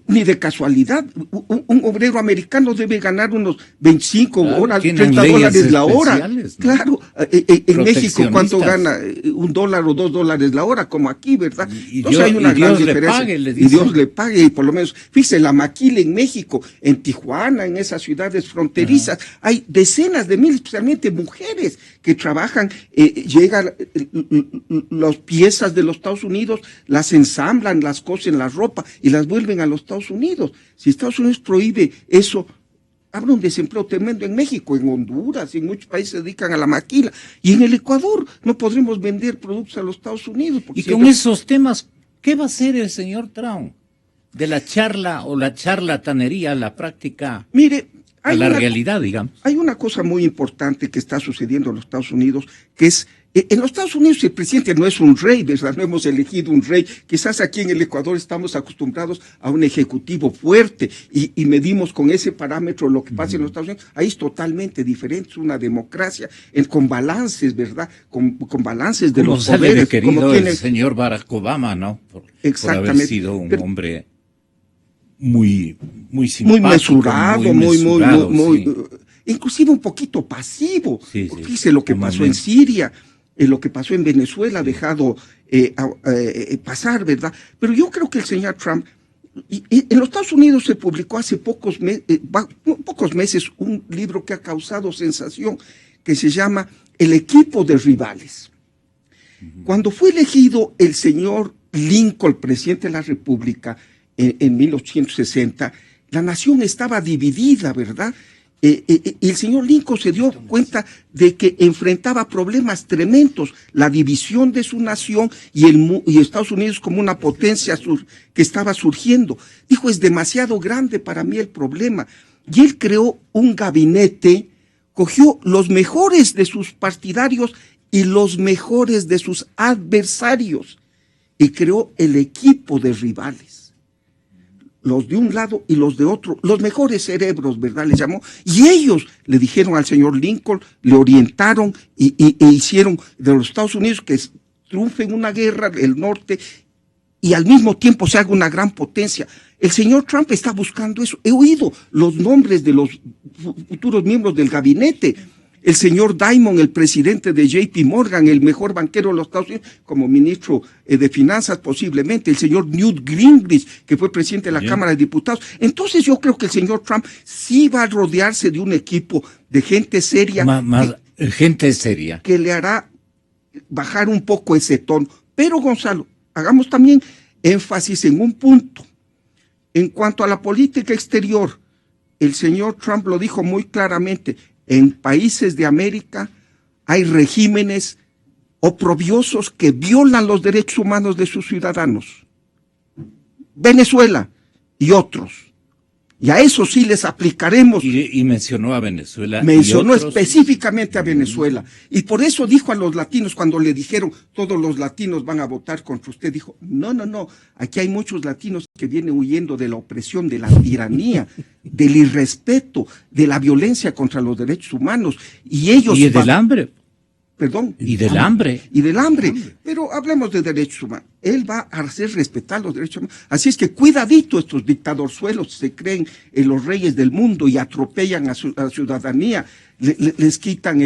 C: ni de casualidad. Un obrero americano debe ganar unos 25 horas, 30 dólares la hora. ¿No? Claro, en México, ¿cuánto gana? $1 o $2 la hora, como aquí, ¿verdad? Entonces hay una gran diferencia. Y Dios le pague, y por lo menos, fíjese, la maquila en México, en Tijuana, en esas ciudades fronterizas, hay decenas de miles, especialmente mujeres, que trabajan, llegan las piezas de los Estados Unidos, las ensamblan, las cosen la ropa y las vuelven a los Estados Unidos. Si Estados Unidos prohíbe eso, habrá un desempleo tremendo en México, en Honduras, en muchos países se dedican a la maquila. Y en el Ecuador no podremos vender productos a los Estados Unidos.
J: Y con esos temas, ¿qué va a hacer el señor Trump? De la charla o la charlatanería a la práctica, a la realidad, digamos.
C: Hay una cosa muy importante que está sucediendo en los Estados Unidos, que es, en los Estados Unidos el presidente no es un rey, ¿verdad? No hemos elegido un rey. Quizás aquí en el Ecuador estamos acostumbrados a un ejecutivo fuerte y medimos con ese parámetro lo que pasa en los Estados Unidos. Ahí es totalmente diferente, es una democracia con balances, ¿verdad? Con balances de los poderes.
J: Como tiene el señor Barack Obama, ¿no? Por haber sido un hombre muy simpático, muy
C: mesurado, muy inclusive un poquito pasivo. Fíjese lo que pasó en Siria, lo que pasó en Venezuela, dejado pasar, ¿verdad? Pero yo creo que el señor Trump, en los Estados Unidos se publicó hace pocos meses un libro que ha causado sensación, que se llama El equipo de rivales. Cuando fue elegido el señor Lincoln, presidente de la República, en 1860, la nación estaba dividida, ¿verdad? El señor Lincoln se dio cuenta de que enfrentaba problemas tremendos, la división de su nación y Estados Unidos como una potencia que estaba surgiendo. Dijo, es demasiado grande para mí el problema. Y él creó un gabinete, cogió los mejores de sus partidarios y los mejores de sus adversarios y creó el equipo de rivales. Los de un lado y los de otro, los mejores cerebros, ¿verdad? Les llamó, y ellos le dijeron al señor Lincoln, le orientaron e hicieron de los Estados Unidos que triunfe en una guerra el norte y al mismo tiempo se haga una gran potencia. El señor Trump está buscando eso. He oído los nombres de los futuros miembros del gabinete. El señor Diamond, el presidente de JP Morgan, el mejor banquero de los Estados Unidos, como ministro de Finanzas posiblemente, el señor Newt Gingrich, que fue presidente de la Cámara de Diputados. Entonces yo creo que el señor Trump sí va a rodearse de un equipo de gente seria.
J: Gente seria.
C: Que le hará bajar un poco ese tono. Pero Gonzalo, hagamos también énfasis en un punto. En cuanto a la política exterior, el señor Trump lo dijo muy claramente. En países de América hay regímenes oprobiosos que violan los derechos humanos de sus ciudadanos. Venezuela y otros. Y a eso sí les aplicaremos.
J: Y mencionó a Venezuela.
C: Mencionó específicamente a Venezuela. Y por eso dijo a los latinos, cuando le dijeron, todos los latinos van a votar contra usted, dijo, no, aquí hay muchos latinos que vienen huyendo de la opresión, de la tiranía, del irrespeto, de la violencia contra los derechos humanos. Y ellos...
J: Y del hambre.
C: Perdón.
J: Y del hambre.
C: Y del hambre. Pero hablemos de derechos humanos. Él va a hacer respetar los derechos humanos. Así es que cuidadito, estos dictadorzuelos se creen en los reyes del mundo y atropellan a la ciudadanía. Les quitan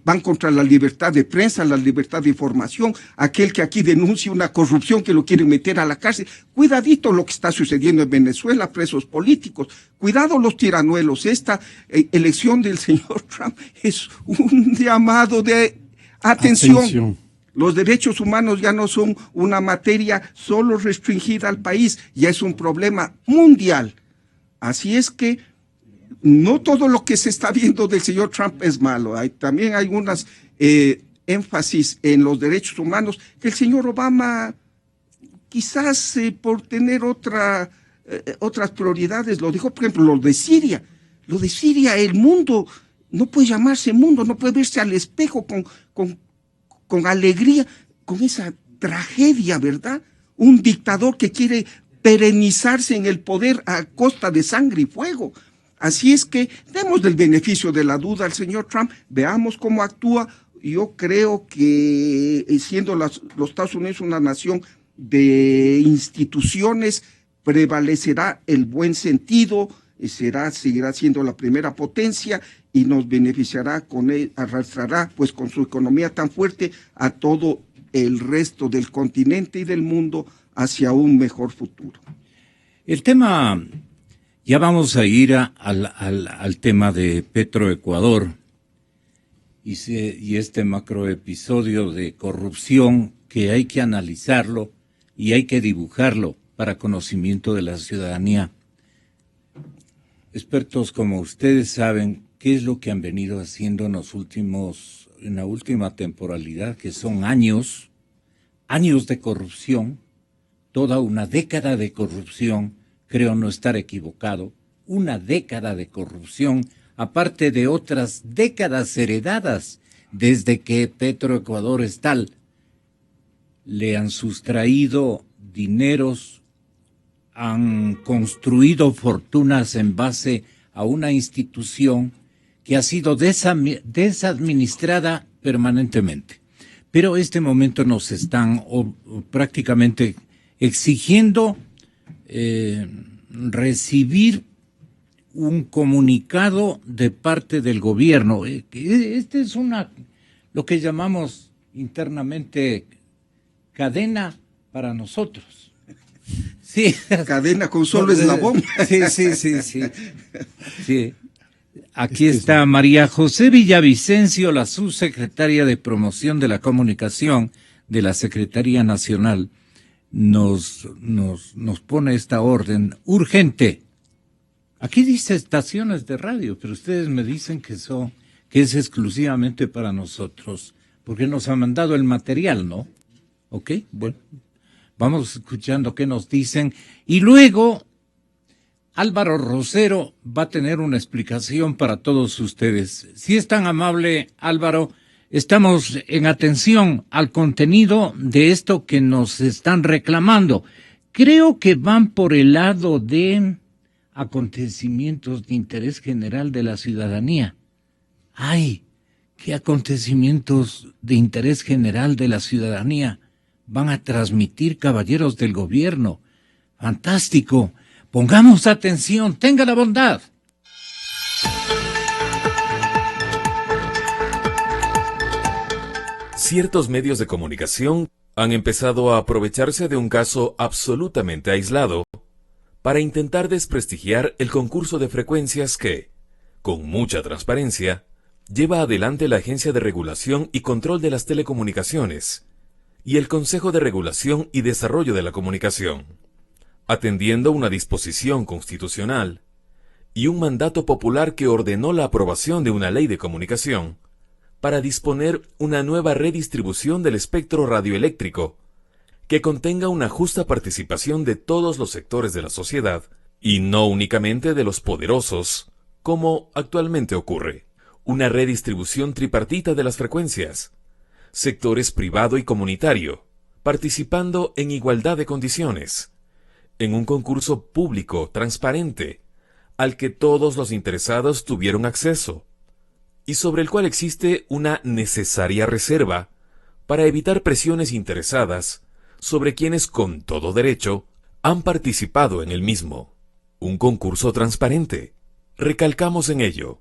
C: van contra la libertad de prensa, la libertad de información. Aquel que aquí denuncia una corrupción que lo quieren meter a la cárcel. Cuidadito lo que está sucediendo en Venezuela, presos políticos. Cuidado los tiranuelos. Esta elección del señor Trump es un llamado de atención. Los derechos humanos ya no son una materia solo restringida al país, ya es un problema mundial. Así es que no todo lo que se está viendo del señor Trump es malo. También hay unas énfasis en los derechos humanos que el señor Obama, quizás por tener otras prioridades, lo dijo, por ejemplo, lo de Siria. Lo de Siria, el mundo no puede llamarse mundo, no puede verse al espejo con alegría, con esa tragedia, ¿verdad? Un dictador que quiere perenizarse en el poder a costa de sangre y fuego. Así es que demos el beneficio de la duda al señor Trump, veamos cómo actúa. Yo creo que siendo los Estados Unidos una nación de instituciones prevalecerá el buen sentido, seguirá siendo la primera potencia y nos beneficiará arrastrará pues con su economía tan fuerte a todo el resto del continente y del mundo hacia un mejor futuro.
J: El tema, ya vamos a ir al tema de Petroecuador y este macroepisodio de corrupción que hay que analizarlo y hay que dibujarlo para conocimiento de la ciudadanía. Expertos como ustedes saben qué es lo que han venido haciendo en la última temporalidad, que son años de corrupción, toda una década de corrupción, creo no estar equivocado, una década de corrupción, aparte de otras décadas heredadas desde que Petroecuador es tal. Le han sustraído dineros, han construido fortunas en base a una institución que ha sido desadministrada permanentemente. Pero este momento nos están prácticamente exigiendo recibir un comunicado de parte del gobierno. Este es lo que llamamos internamente cadena para nosotros. Sí.
C: Cadena con solo eslabón.
J: Sí. Aquí está María José Villavicencio, la subsecretaria de Promoción de la Comunicación de la Secretaría Nacional. Nos pone esta orden urgente. Aquí dice estaciones de radio, pero ustedes me dicen que es exclusivamente para nosotros, porque nos han mandado el material, ¿no? Ok, bueno, vamos escuchando qué nos dicen. Y luego Álvaro Rosero va a tener una explicación para todos ustedes. Si es tan amable, Álvaro, estamos en atención al contenido de esto que nos están reclamando. Creo que van por el lado de acontecimientos de interés general de la ciudadanía. ¡Ay! ¿Qué acontecimientos de interés general de la ciudadanía van a transmitir caballeros del gobierno? ¡Fantástico! Pongamos atención, tenga la bondad.
M: Ciertos medios de comunicación han empezado a aprovecharse de un caso absolutamente aislado para intentar desprestigiar el concurso de frecuencias que, con mucha transparencia, lleva adelante la Agencia de Regulación y Control de las Telecomunicaciones y el Consejo de Regulación y Desarrollo de la Comunicación, atendiendo una disposición constitucional y un mandato popular que ordenó la aprobación de una ley de comunicación para disponer una nueva redistribución del espectro radioeléctrico que contenga una justa participación de todos los sectores de la sociedad y no únicamente de los poderosos, como actualmente ocurre. Una redistribución tripartita de las frecuencias, sectores privado y comunitario, participando en igualdad de condiciones, en un concurso público, transparente, al que todos los interesados tuvieron acceso, y sobre el cual existe una necesaria reserva para evitar presiones interesadas sobre quienes con todo derecho han participado en el mismo. Un concurso transparente. Recalcamos en ello,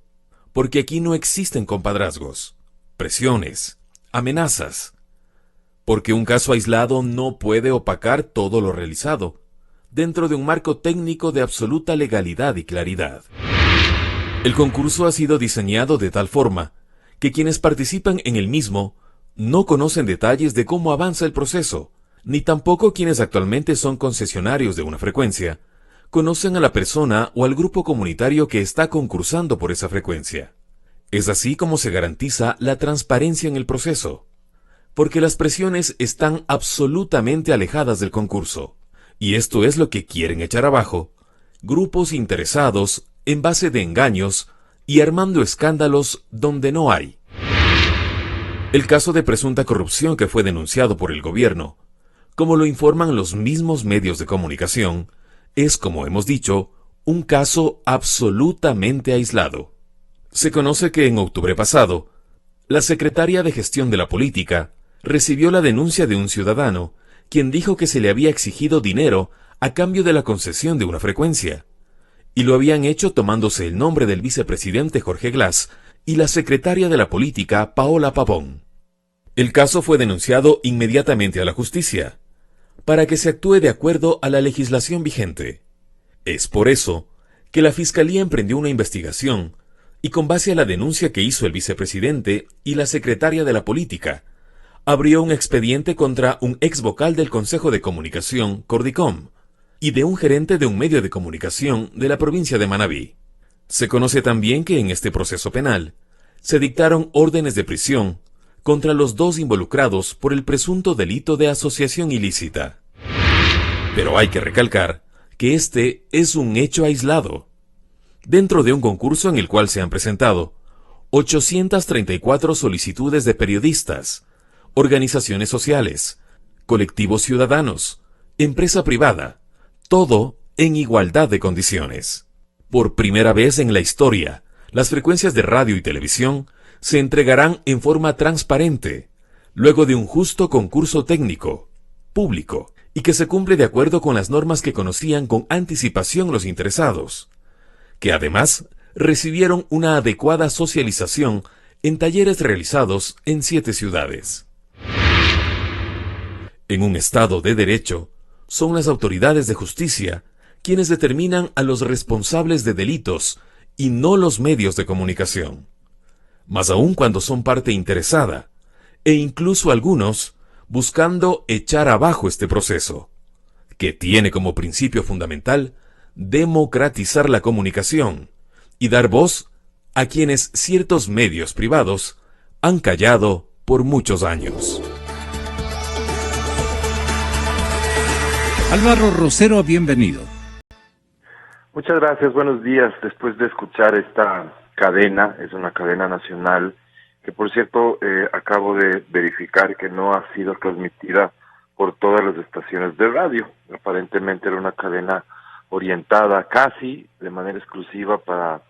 M: porque aquí no existen compadrazgos, presiones, amenazas, porque un caso aislado no puede opacar todo lo realizado, dentro de un marco técnico de absoluta legalidad y claridad. El concurso ha sido diseñado de tal forma que quienes participan en el mismo no conocen detalles de cómo avanza el proceso, ni tampoco quienes actualmente son concesionarios de una frecuencia conocen a la persona o al grupo comunitario que está concursando por esa frecuencia. Es así como se garantiza la transparencia en el proceso, porque las presiones están absolutamente alejadas del concurso, y esto es lo que quieren echar abajo grupos interesados en base de engaños y armando escándalos donde no hay. El caso de presunta corrupción que fue denunciado por el gobierno, como lo informan los mismos medios de comunicación, es, como hemos dicho, un caso absolutamente aislado. Se conoce que en octubre pasado, la secretaria de Gestión de la Política recibió la denuncia de un ciudadano, quien dijo que se le había exigido dinero a cambio de la concesión de una frecuencia, y lo habían hecho tomándose el nombre del vicepresidente Jorge Glass y la secretaria de la política Paola Pavón. El caso fue denunciado inmediatamente a la justicia, para que se actúe de acuerdo a la legislación vigente. Es por eso que la Fiscalía emprendió una investigación y con base a la denuncia que hizo el vicepresidente y la secretaria de la política, abrió un expediente contra un ex vocal del Consejo de Comunicación, Cordicom, y de un gerente de un medio de comunicación de la provincia de Manabí. Se conoce también que en este proceso penal se dictaron órdenes de prisión contra los dos involucrados por el presunto delito de asociación ilícita. Pero hay que recalcar que este es un hecho aislado, dentro de un concurso en el cual se han presentado 834 solicitudes de periodistas, organizaciones sociales, colectivos ciudadanos, empresa privada, todo en igualdad de condiciones. Por primera vez en la historia, las frecuencias de radio y televisión se entregarán en forma transparente, luego de un justo concurso técnico, público, y que se cumple de acuerdo con las normas que conocían con anticipación los interesados, que además recibieron una adecuada socialización en talleres realizados en 7 ciudades. En un Estado de Derecho, son las autoridades de justicia quienes determinan a los responsables de delitos y no los medios de comunicación, más aún cuando son parte interesada, e incluso algunos buscando echar abajo este proceso, que tiene como principio fundamental democratizar la comunicación y dar voz a quienes ciertos medios privados han callado por muchos años.
J: Álvaro Rosero, bienvenido.
N: Muchas gracias, buenos días. Después de escuchar esta cadena, es una cadena nacional, que por cierto acabo de verificar que no ha sido transmitida por todas las estaciones de radio. Aparentemente era una cadena orientada casi de manera exclusiva para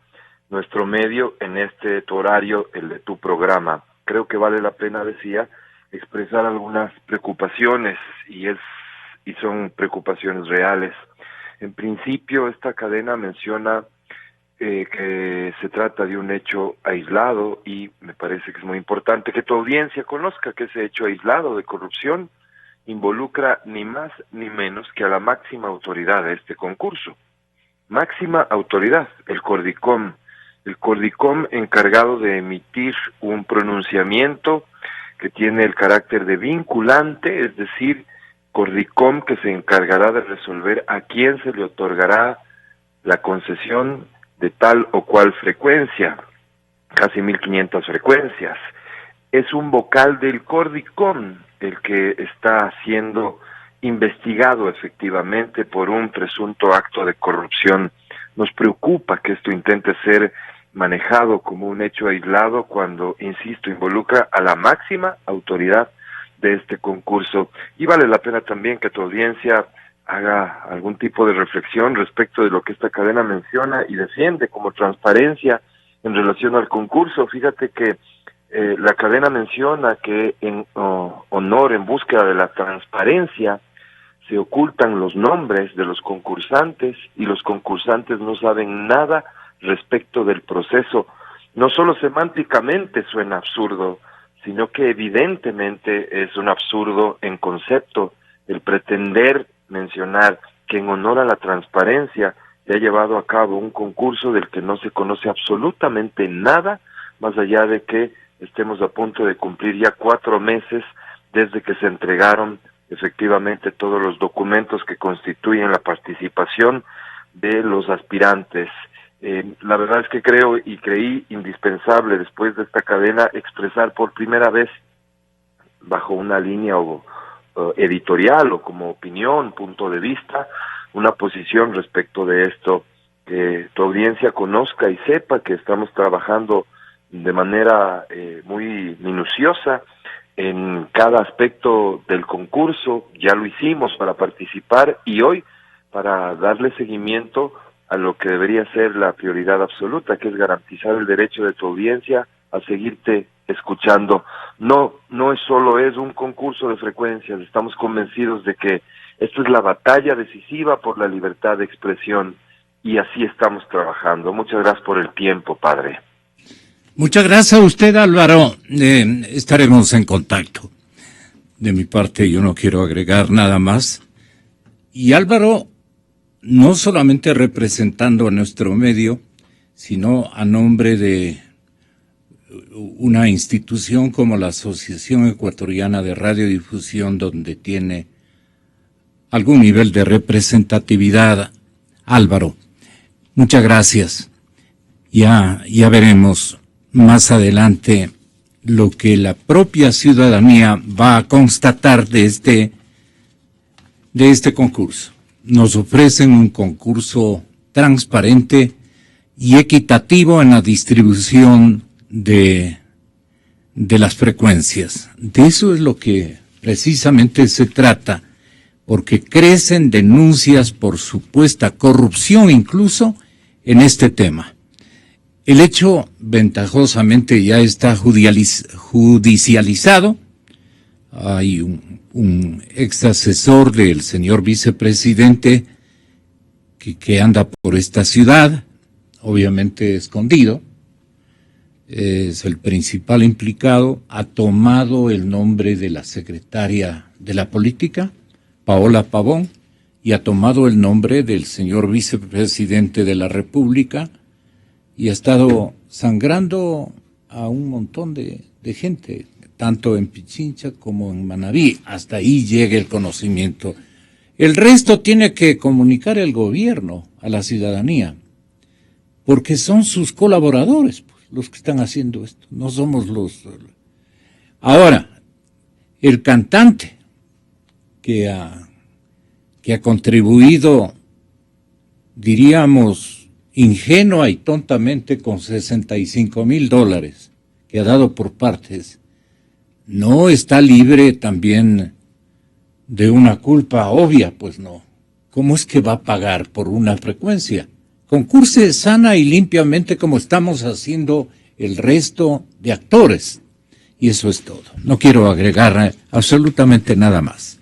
N: nuestro medio en este tu horario, el de tu programa. Creo que vale la pena, decía, expresar algunas preocupaciones y son preocupaciones reales. En principio, esta cadena menciona que se trata de un hecho aislado y me parece que es muy importante que tu audiencia conozca que ese hecho aislado de corrupción involucra ni más ni menos que a la máxima autoridad de este concurso. Máxima autoridad, el Cordicom. El Cordicom encargado de emitir un pronunciamiento que tiene el carácter de vinculante, es decir, Cordicom que se encargará de resolver a quién se le otorgará la concesión de tal o cual frecuencia, casi 1.500 frecuencias. Es un vocal del Cordicom el que está siendo investigado efectivamente por un presunto acto de corrupción. Nos preocupa que esto intente ser manejado como un hecho aislado cuando, insisto, involucra a la máxima autoridad de este concurso. Y vale la pena también que tu audiencia haga algún tipo de reflexión respecto de lo que esta cadena menciona y defiende como transparencia en relación al concurso. Fíjate que la cadena menciona que en honor, en búsqueda de la transparencia, se ocultan los nombres de los concursantes y los concursantes no saben nada respecto del proceso. No solo semánticamente suena absurdo, sino que evidentemente es un absurdo en concepto el pretender mencionar que en honor a la transparencia se ha llevado a cabo un concurso del que no se conoce absolutamente nada, más allá de que estemos a punto de cumplir ya 4 meses desde que se entregaron efectivamente todos los documentos que constituyen la participación de los aspirantes. La verdad es que creo y creí indispensable después de esta cadena expresar por primera vez bajo una línea editorial o como opinión, punto de vista, una posición respecto de esto, que tu audiencia conozca y sepa que estamos trabajando de manera muy minuciosa en cada aspecto del concurso. Ya lo hicimos para participar y hoy para darle seguimiento a lo que debería ser la prioridad absoluta, que es garantizar el derecho de tu audiencia a seguirte escuchando. No es solo un concurso de frecuencias, estamos convencidos de que Esto es la batalla decisiva por la libertad de expresión y así estamos trabajando. Muchas gracias por el tiempo, padre.
J: Muchas gracias a usted, Álvaro. Estaremos en contacto. De mi parte, yo no quiero agregar nada más. Y Álvaro, no solamente representando a nuestro medio, sino a nombre de una institución como la Asociación Ecuatoriana de Radiodifusión, donde tiene algún nivel de representatividad. Álvaro, muchas gracias. Ya veremos más adelante lo que la propia ciudadanía va a constatar de este concurso. Nos ofrecen un concurso transparente y equitativo en la distribución de las frecuencias. De eso es lo que precisamente se trata, porque crecen denuncias por supuesta corrupción incluso en este tema. El hecho ventajosamente ya está judicializado. Hay un ex asesor del señor vicepresidente que anda por esta ciudad, obviamente escondido. Es el principal implicado, ha tomado el nombre de la secretaria de la política, Paola Pavón, y ha tomado el nombre del señor vicepresidente de la República y ha estado sangrando a un montón de gente, tanto en Pichincha como en Manabí. Hasta ahí llega el conocimiento. El resto tiene que comunicar el gobierno a la ciudadanía, porque son sus colaboradores los que están haciendo esto, no somos los... Ahora, el cantante que ha contribuido, diríamos, ingenua y tontamente con $65,000 que ha dado por partes, no está libre también de una culpa obvia, pues no. ¿Cómo es que va a pagar por una frecuencia? Concurse sana y limpiamente como estamos haciendo el resto de actores. Y eso es todo. No quiero agregar absolutamente nada más.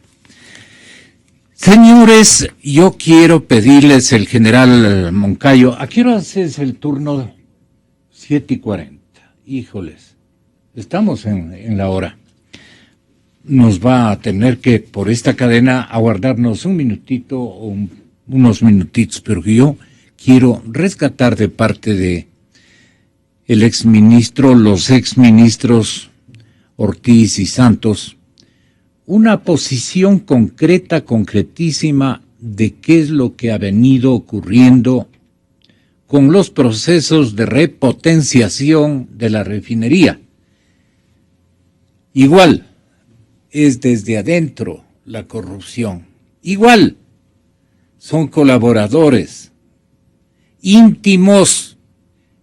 J: Señores, yo quiero pedirles, el general Moncayo, ¿a qué hora haces el turno? 7:40. Híjoles, estamos en la hora. Nos va a tener que, por esta cadena, aguardarnos un minutito o unos minutitos, pero yo quiero rescatar de parte de el exministro, los exministros Ortiz y Santos, una posición concreta, concretísima de qué es lo que ha venido ocurriendo con los procesos de repotenciación de la refinería. Igual, es desde adentro la corrupción. Igual, son colaboradores íntimos,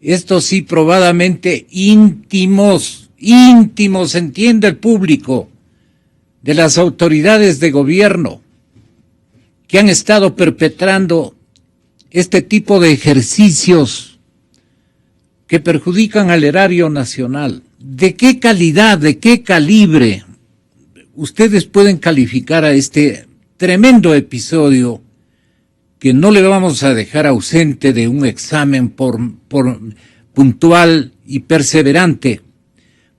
J: esto sí probadamente íntimos, entiende el público, de las autoridades de gobierno que han estado perpetrando este tipo de ejercicios que perjudican al erario nacional. ¿De qué calidad, de qué calibre ustedes pueden calificar a este tremendo episodio que no le vamos a dejar ausente de un examen por puntual y perseverante?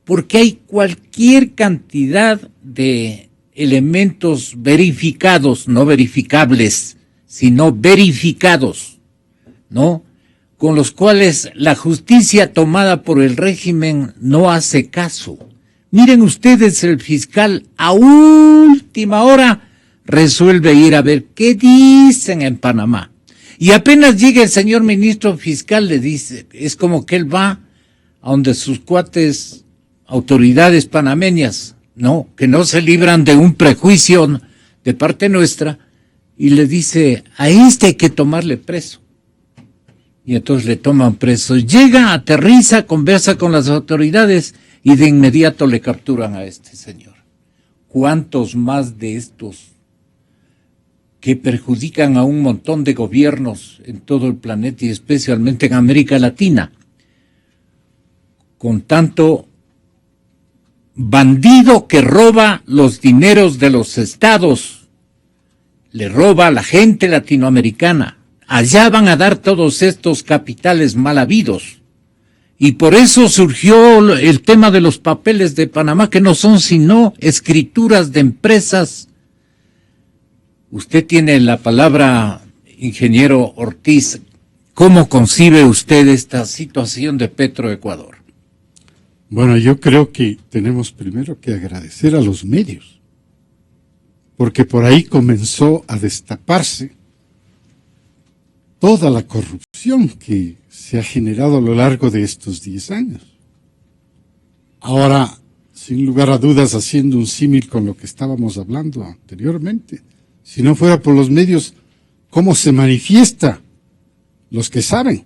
J: Porque hay cualquier cantidad de elementos verificados, no verificables, sino verificados, ¿no?, con los cuales la justicia tomada por el régimen no hace caso. Miren ustedes, el fiscal a última hora resuelve ir a ver qué dicen en Panamá. Y apenas llega el señor ministro fiscal, le dice, es como que él va a donde sus cuates, autoridades panameñas, no, que no se libran de un prejuicio de parte nuestra, y le dice, a este hay que tomarle preso. Y entonces le toman preso. Llega, aterriza, conversa con las autoridades y de inmediato le capturan a este señor. ¿Cuántos más de estos que perjudican a un montón de gobiernos en todo el planeta y especialmente en América Latina? Con tanto bandido que roba los dineros de los estados, le roba a la gente latinoamericana. Allá van a dar todos estos capitales mal habidos. Y por eso surgió el tema de los papeles de Panamá, que no son sino escrituras de empresas. Usted tiene la palabra, ingeniero Ortiz. ¿Cómo concibe usted esta situación de Petroecuador?
B: Bueno, yo creo que tenemos primero que agradecer a los medios, porque por ahí comenzó a destaparse toda la corrupción que se ha generado a lo largo de estos 10 años. Ahora, sin lugar a dudas, haciendo un símil con lo que estábamos hablando anteriormente, si no fuera por los medios, ¿cómo se manifiesta? Los que saben,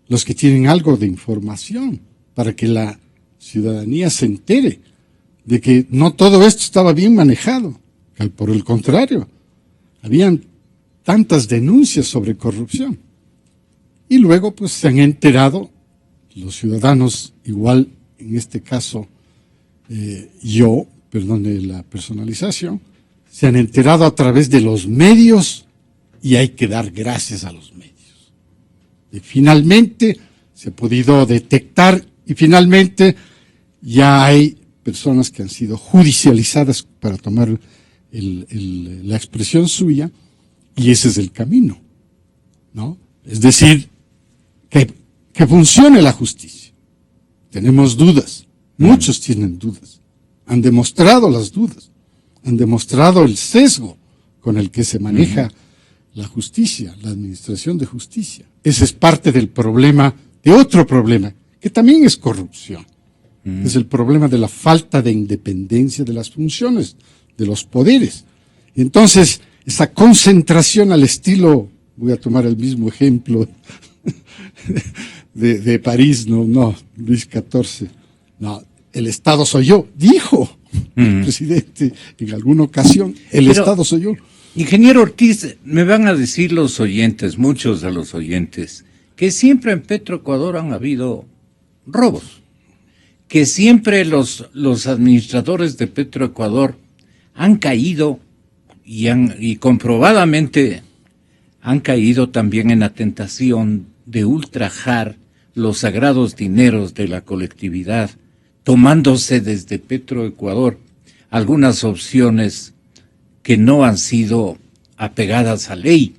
B: los que tienen algo de información, para que la ciudadanía se entere de que no todo esto estaba bien manejado, que por el contrario, habían tantas denuncias sobre corrupción. Y luego pues se han enterado los ciudadanos, igual en este caso perdone la personalización, se han enterado a través de los medios y hay que dar gracias a los medios. Y finalmente se ha podido detectar y finalmente ya hay personas que han sido judicializadas, para tomar la expresión suya, y ese es el camino, ¿no? Es decir, que funcione la justicia. Tenemos dudas, muchos tienen dudas, han demostrado las dudas, han demostrado el sesgo con el que se maneja la justicia, la administración de justicia. Ese es parte del problema, de otro problema, que también es corrupción. Es el problema de la falta de independencia de las funciones, de los poderes. Entonces, esa concentración al estilo, voy a tomar el mismo ejemplo de París, no, Luis XIV, no, el Estado soy yo, dijo el presidente en alguna ocasión, Estado soy yo.
J: Ingeniero Ortiz, me van a decir los oyentes, muchos de los oyentes, que siempre en Petroecuador han habido robos, que siempre los administradores de Petroecuador han caído y comprobadamente han caído también en la tentación de ultrajar los sagrados dineros de la colectividad, tomándose desde Petroecuador algunas opciones que no han sido apegadas a ley.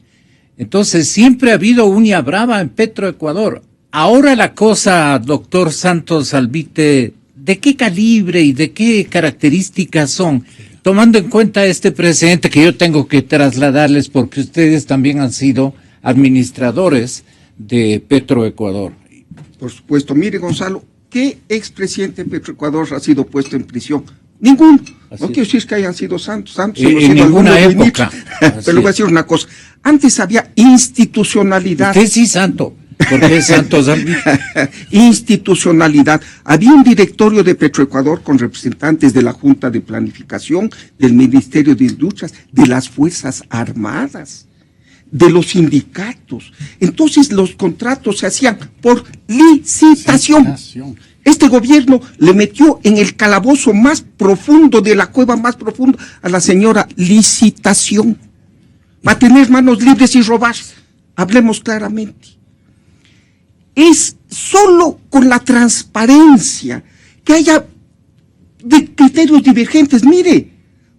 J: Entonces siempre ha habido uña brava en Petroecuador. Ahora la cosa, doctor Santos Albite, ¿de qué calibre y de qué características son? Tomando en cuenta este precedente que yo tengo que trasladarles, porque ustedes también han sido administradores de Petroecuador.
C: Por supuesto. Mire, Gonzalo, ¿qué expresidente de Petroecuador ha sido puesto en prisión? Ninguno. No quiero decir que hayan sido santos.
J: En ninguna época.
C: Pero le voy a decir una cosa. Antes había institucionalidad.
J: Usted sí santo. Porque es Santos Albite.
C: Institucionalidad. Había un directorio de Petroecuador con representantes de la Junta de Planificación, del Ministerio de Industrias, de las Fuerzas Armadas, de los sindicatos. Entonces los contratos se hacían por licitación. Este gobierno le metió en el calabozo más profundo, de la cueva más profunda, a la señora licitación. Va a tener manos libres y robar. Hablemos claramente. Es solo con la transparencia, que haya criterios divergentes. Mire,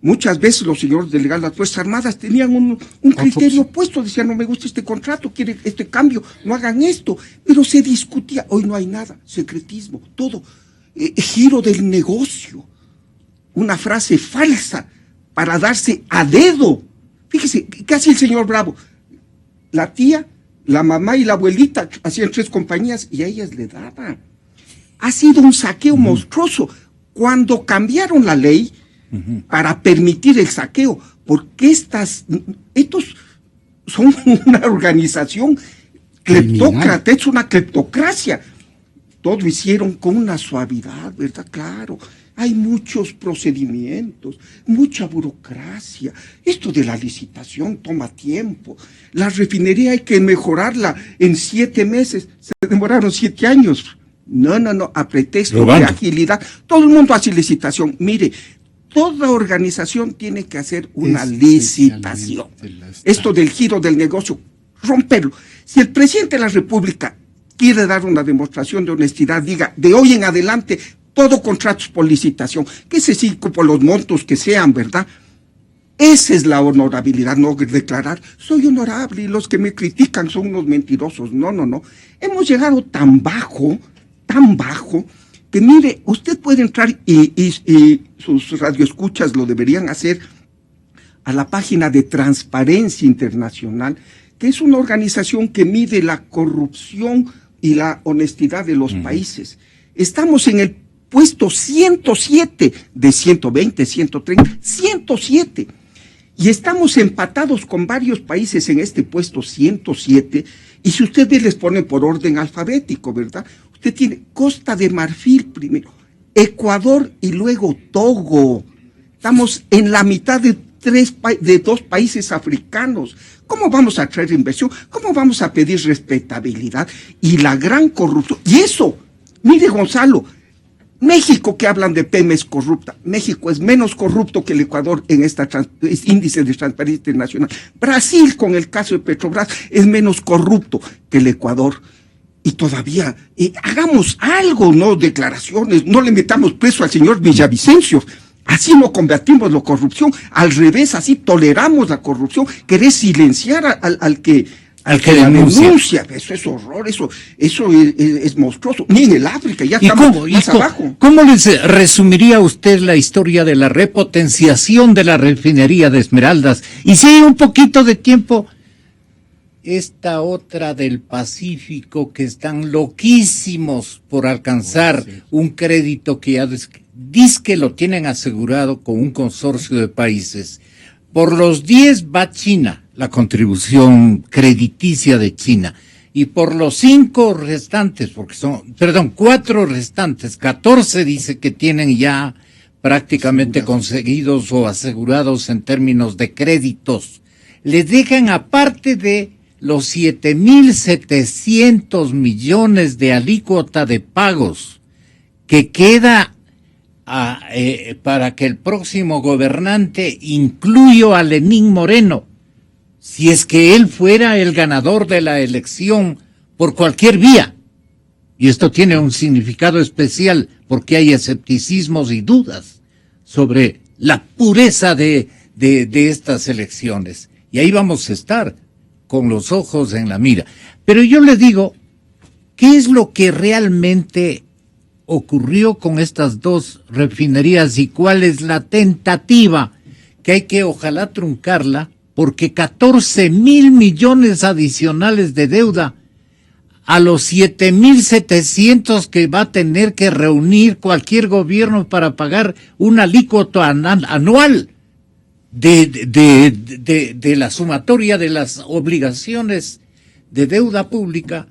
C: muchas veces los señores delegados de las Fuerzas Armadas tenían un criterio opuesto, decían, no me gusta este contrato, quiere este cambio, no hagan esto, pero se discutía. Hoy no hay nada, secretismo, todo, giro del negocio, una frase falsa para darse a dedo. Fíjese, ¿qué hacía el señor Bravo? La tía, la mamá y la abuelita hacían 3 compañías y a ellas le daban. Ha sido un saqueo monstruoso. Cuando cambiaron la ley para permitir el saqueo, porque estos son una organización cleptócrata, es una cleptocracia. Todo hicieron con una suavidad, ¿verdad? Claro. Hay muchos procedimientos, mucha burocracia. Esto de la licitación toma tiempo. La refinería hay que mejorarla en 7 meses. Se demoraron 7 años. No, a pretexto de agilidad. Todo el mundo hace licitación. Mire, toda organización tiene que hacer una licitación. Esto del giro del negocio, romperlo. Si el presidente de la República quiere dar una demostración de honestidad, diga, de hoy en adelante, todo contratos por licitación, que se siga por los montos que sean, ¿verdad? Esa es la honorabilidad, no declarar, soy honorable y los que me critican son unos mentirosos. No. Hemos llegado tan bajo, que mire, usted puede entrar y sus radioescuchas lo deberían hacer a la página de Transparencia Internacional, que es una organización que mide la corrupción y la honestidad de los países. Estamos en el puesto 107 de 120, 130, 107. Y estamos empatados con varios países en este puesto 107, y si ustedes les ponen por orden alfabético, ¿verdad? Usted tiene Costa de Marfil primero, Ecuador y luego Togo. Estamos en la mitad de dos países africanos. ¿Cómo vamos a traer inversión? ¿Cómo vamos a pedir respetabilidad? Y la gran corrupción. Y eso, mire Gonzalo, México, que hablan de Pemex corrupta, México es menos corrupto que el Ecuador en este índice de transparencia internacional. Brasil, con el caso de Petrobras, es menos corrupto que el Ecuador. Y todavía, hagamos algo, ¿no? Declaraciones, no le metamos preso al señor Villavicencio. Así no combatimos la corrupción, al revés, así toleramos la corrupción, querer silenciar al que denuncia. Eso es horror, eso es monstruoso. Ni en el África, ya estamos más abajo.
J: ¿Cómo les resumiría usted la historia de la repotenciación de la refinería de Esmeraldas? Y si hay un poquito de tiempo, esta otra del Pacífico, que están loquísimos por alcanzar un crédito que ya dice que lo tienen asegurado con un consorcio de países. Por los 10 va China, la contribución crediticia de China, y por los 5 restantes, 4 restantes, 14 dice que tienen ya prácticamente conseguidos o asegurados en términos de créditos. Les dejan, aparte de los 7.700 millones de alícuota de pagos que queda para que el próximo gobernante incluya a Lenín Moreno, si es que él fuera el ganador de la elección por cualquier vía. Y esto tiene un significado especial porque hay escepticismos y dudas sobre la pureza de estas elecciones. Y ahí vamos a estar con los ojos en la mira. Pero yo le digo, ¿qué es lo que realmente ocurrió con estas dos refinerías y cuál es la tentativa que hay que ojalá truncarla? Porque 14,000 millones adicionales de deuda a los 7,700 que va a tener que reunir cualquier gobierno para pagar un alícuota anual de la sumatoria de las obligaciones de deuda pública.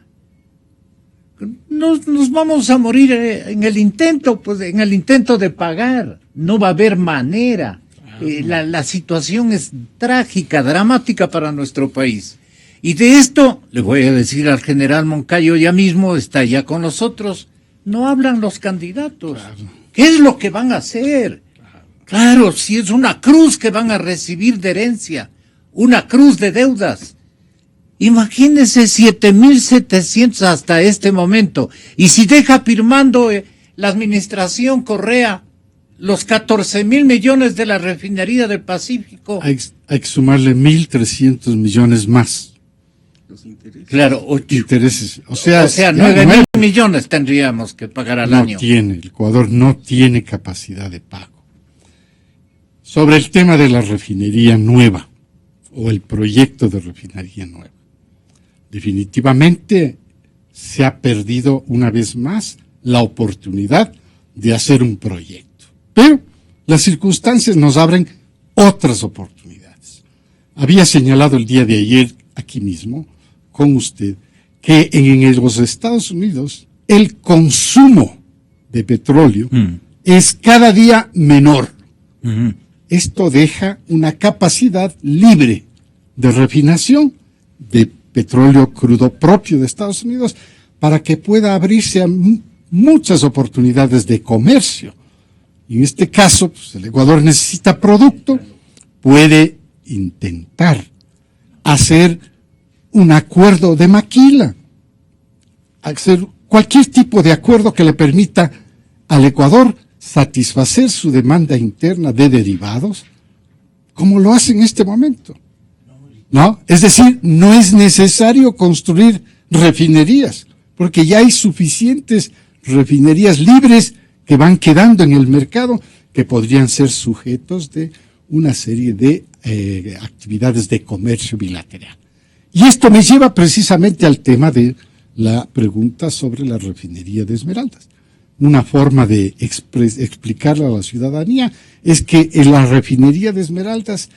J: Nos vamos a morir en el intento, en el intento de pagar. No va a haber manera. La situación es trágica, dramática para nuestro país. Y de esto le voy a decir al general Moncayo, ya mismo está ya con nosotros. No hablan los candidatos. ¿Qué es lo que van a hacer? Claro, si es una cruz que van a recibir de herencia, una cruz de deudas. Imagínense 7,700 hasta este momento. Y si deja firmando la administración Correa los 14,000 millones de la refinería del Pacífico.
B: Hay que sumarle 1,300 millones más.
C: Los intereses.
J: Claro,
B: intereses. O sea
J: 9,000 millones tendríamos que pagar al año.
B: El Ecuador no tiene capacidad de pago. Sobre el tema de la refinería nueva, o el proyecto de refinería nueva, definitivamente se ha perdido una vez más la oportunidad de hacer un proyecto. Pero las circunstancias nos abren otras oportunidades. Había señalado el día de ayer, aquí mismo, con usted, que en los Estados Unidos el consumo de petróleo es cada día menor. Esto deja una capacidad libre de refinación de petróleo crudo propio de Estados Unidos para que pueda abrirse a muchas oportunidades de comercio En este caso, pues, el Ecuador necesita producto, puede intentar hacer un acuerdo de maquila, hacer cualquier tipo de acuerdo que le permita al Ecuador satisfacer su demanda interna de derivados, como lo hace en este momento. ¿No? Es decir, no es necesario construir refinerías, porque ya hay suficientes refinerías libres que van quedando en el mercado, que podrían ser sujetos de una serie de actividades de comercio bilateral. Y esto me lleva precisamente al tema de la pregunta sobre la refinería de Esmeraldas. Una forma de explicarle a la ciudadanía es que en la refinería de Esmeraldas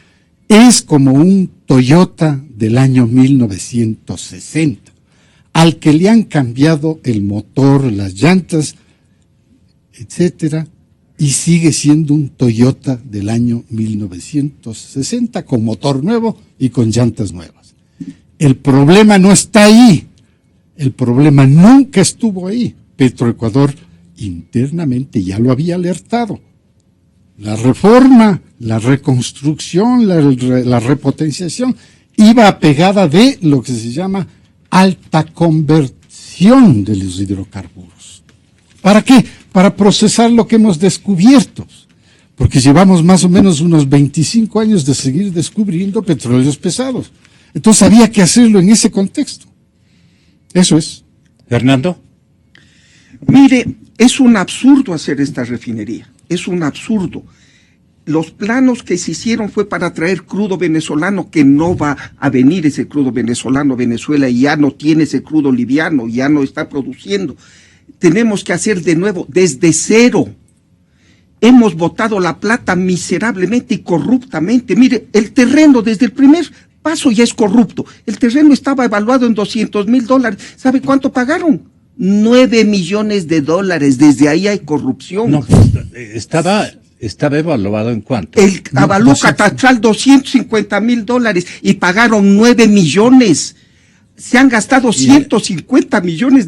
B: es como un Toyota del año 1960, al que le han cambiado el motor, las llantas, etcétera, y sigue siendo un Toyota del año 1960 con motor nuevo y con llantas nuevas. El problema no está ahí, el problema nunca estuvo ahí. Petroecuador internamente ya lo había alertado. La reforma, la reconstrucción, la repotenciación iba apegada de lo que se llama alta conversión de los hidrocarburos. ¿Para qué? Para procesar lo que hemos descubierto, porque llevamos más o menos unos 25 años de seguir descubriendo petróleos pesados. Entonces había que hacerlo en ese contexto. Eso es.
J: Fernando.
C: Mire, es un absurdo hacer esta refinería, es un absurdo. Los planos que se hicieron fue para traer crudo venezolano, que no va a venir ese crudo venezolano a Venezuela, y ya no tiene ese crudo liviano, ya no está produciendo. Tenemos que hacer de nuevo, desde cero. Hemos botado la plata miserablemente y corruptamente. Mire, el terreno desde el primer paso ya es corrupto. El terreno estaba evaluado en $200,000. ¿Sabe cuánto pagaron? $9 millones. Desde ahí hay corrupción.
J: No, pues, estaba evaluado en cuánto.
C: El avalúo catastral $250,000 y pagaron 9 millones. Se han gastado $150 millones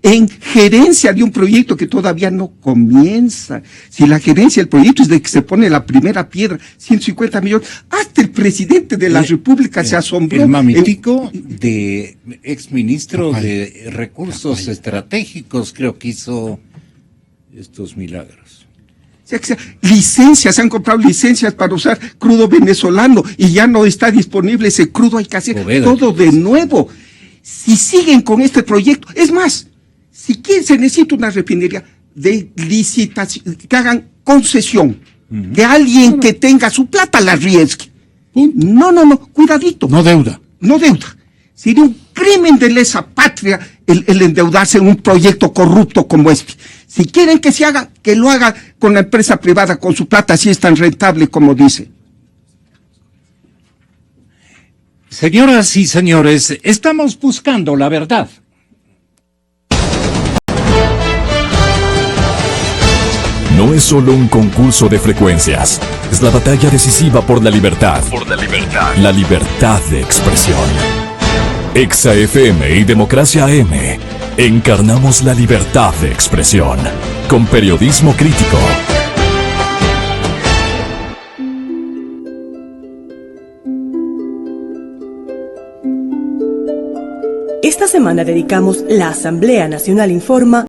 C: en gerencia de un proyecto que todavía no comienza. Si la gerencia del proyecto es de que se pone la primera piedra, 150 millones. Hasta el presidente de la República se asombró.
J: El mamitico de exministro de Recursos Estratégicos creo que hizo estos milagros.
C: Licencias, se han comprado licencias para usar crudo venezolano y ya no está disponible ese crudo, hay que hacer todo de nuevo. Si siguen con este proyecto, es más, si quieren, se necesita una refinería de licitación, que hagan concesión, que alguien que tenga su plata la arriesgue. No, cuidadito.
B: No deuda.
C: Sería un crimen de lesa patria el endeudarse en un proyecto corrupto como este. Si quieren que se haga, que lo haga con la empresa privada, con su plata, si es tan rentable como dice.
J: Señoras y señores, estamos buscando la verdad.
I: No es solo un concurso de frecuencias, es la batalla decisiva por la libertad. La libertad de expresión. Exa FM y Democracia AM. Encarnamos la libertad de expresión. Con periodismo crítico.
O: Esta semana dedicamos La Asamblea Nacional Informa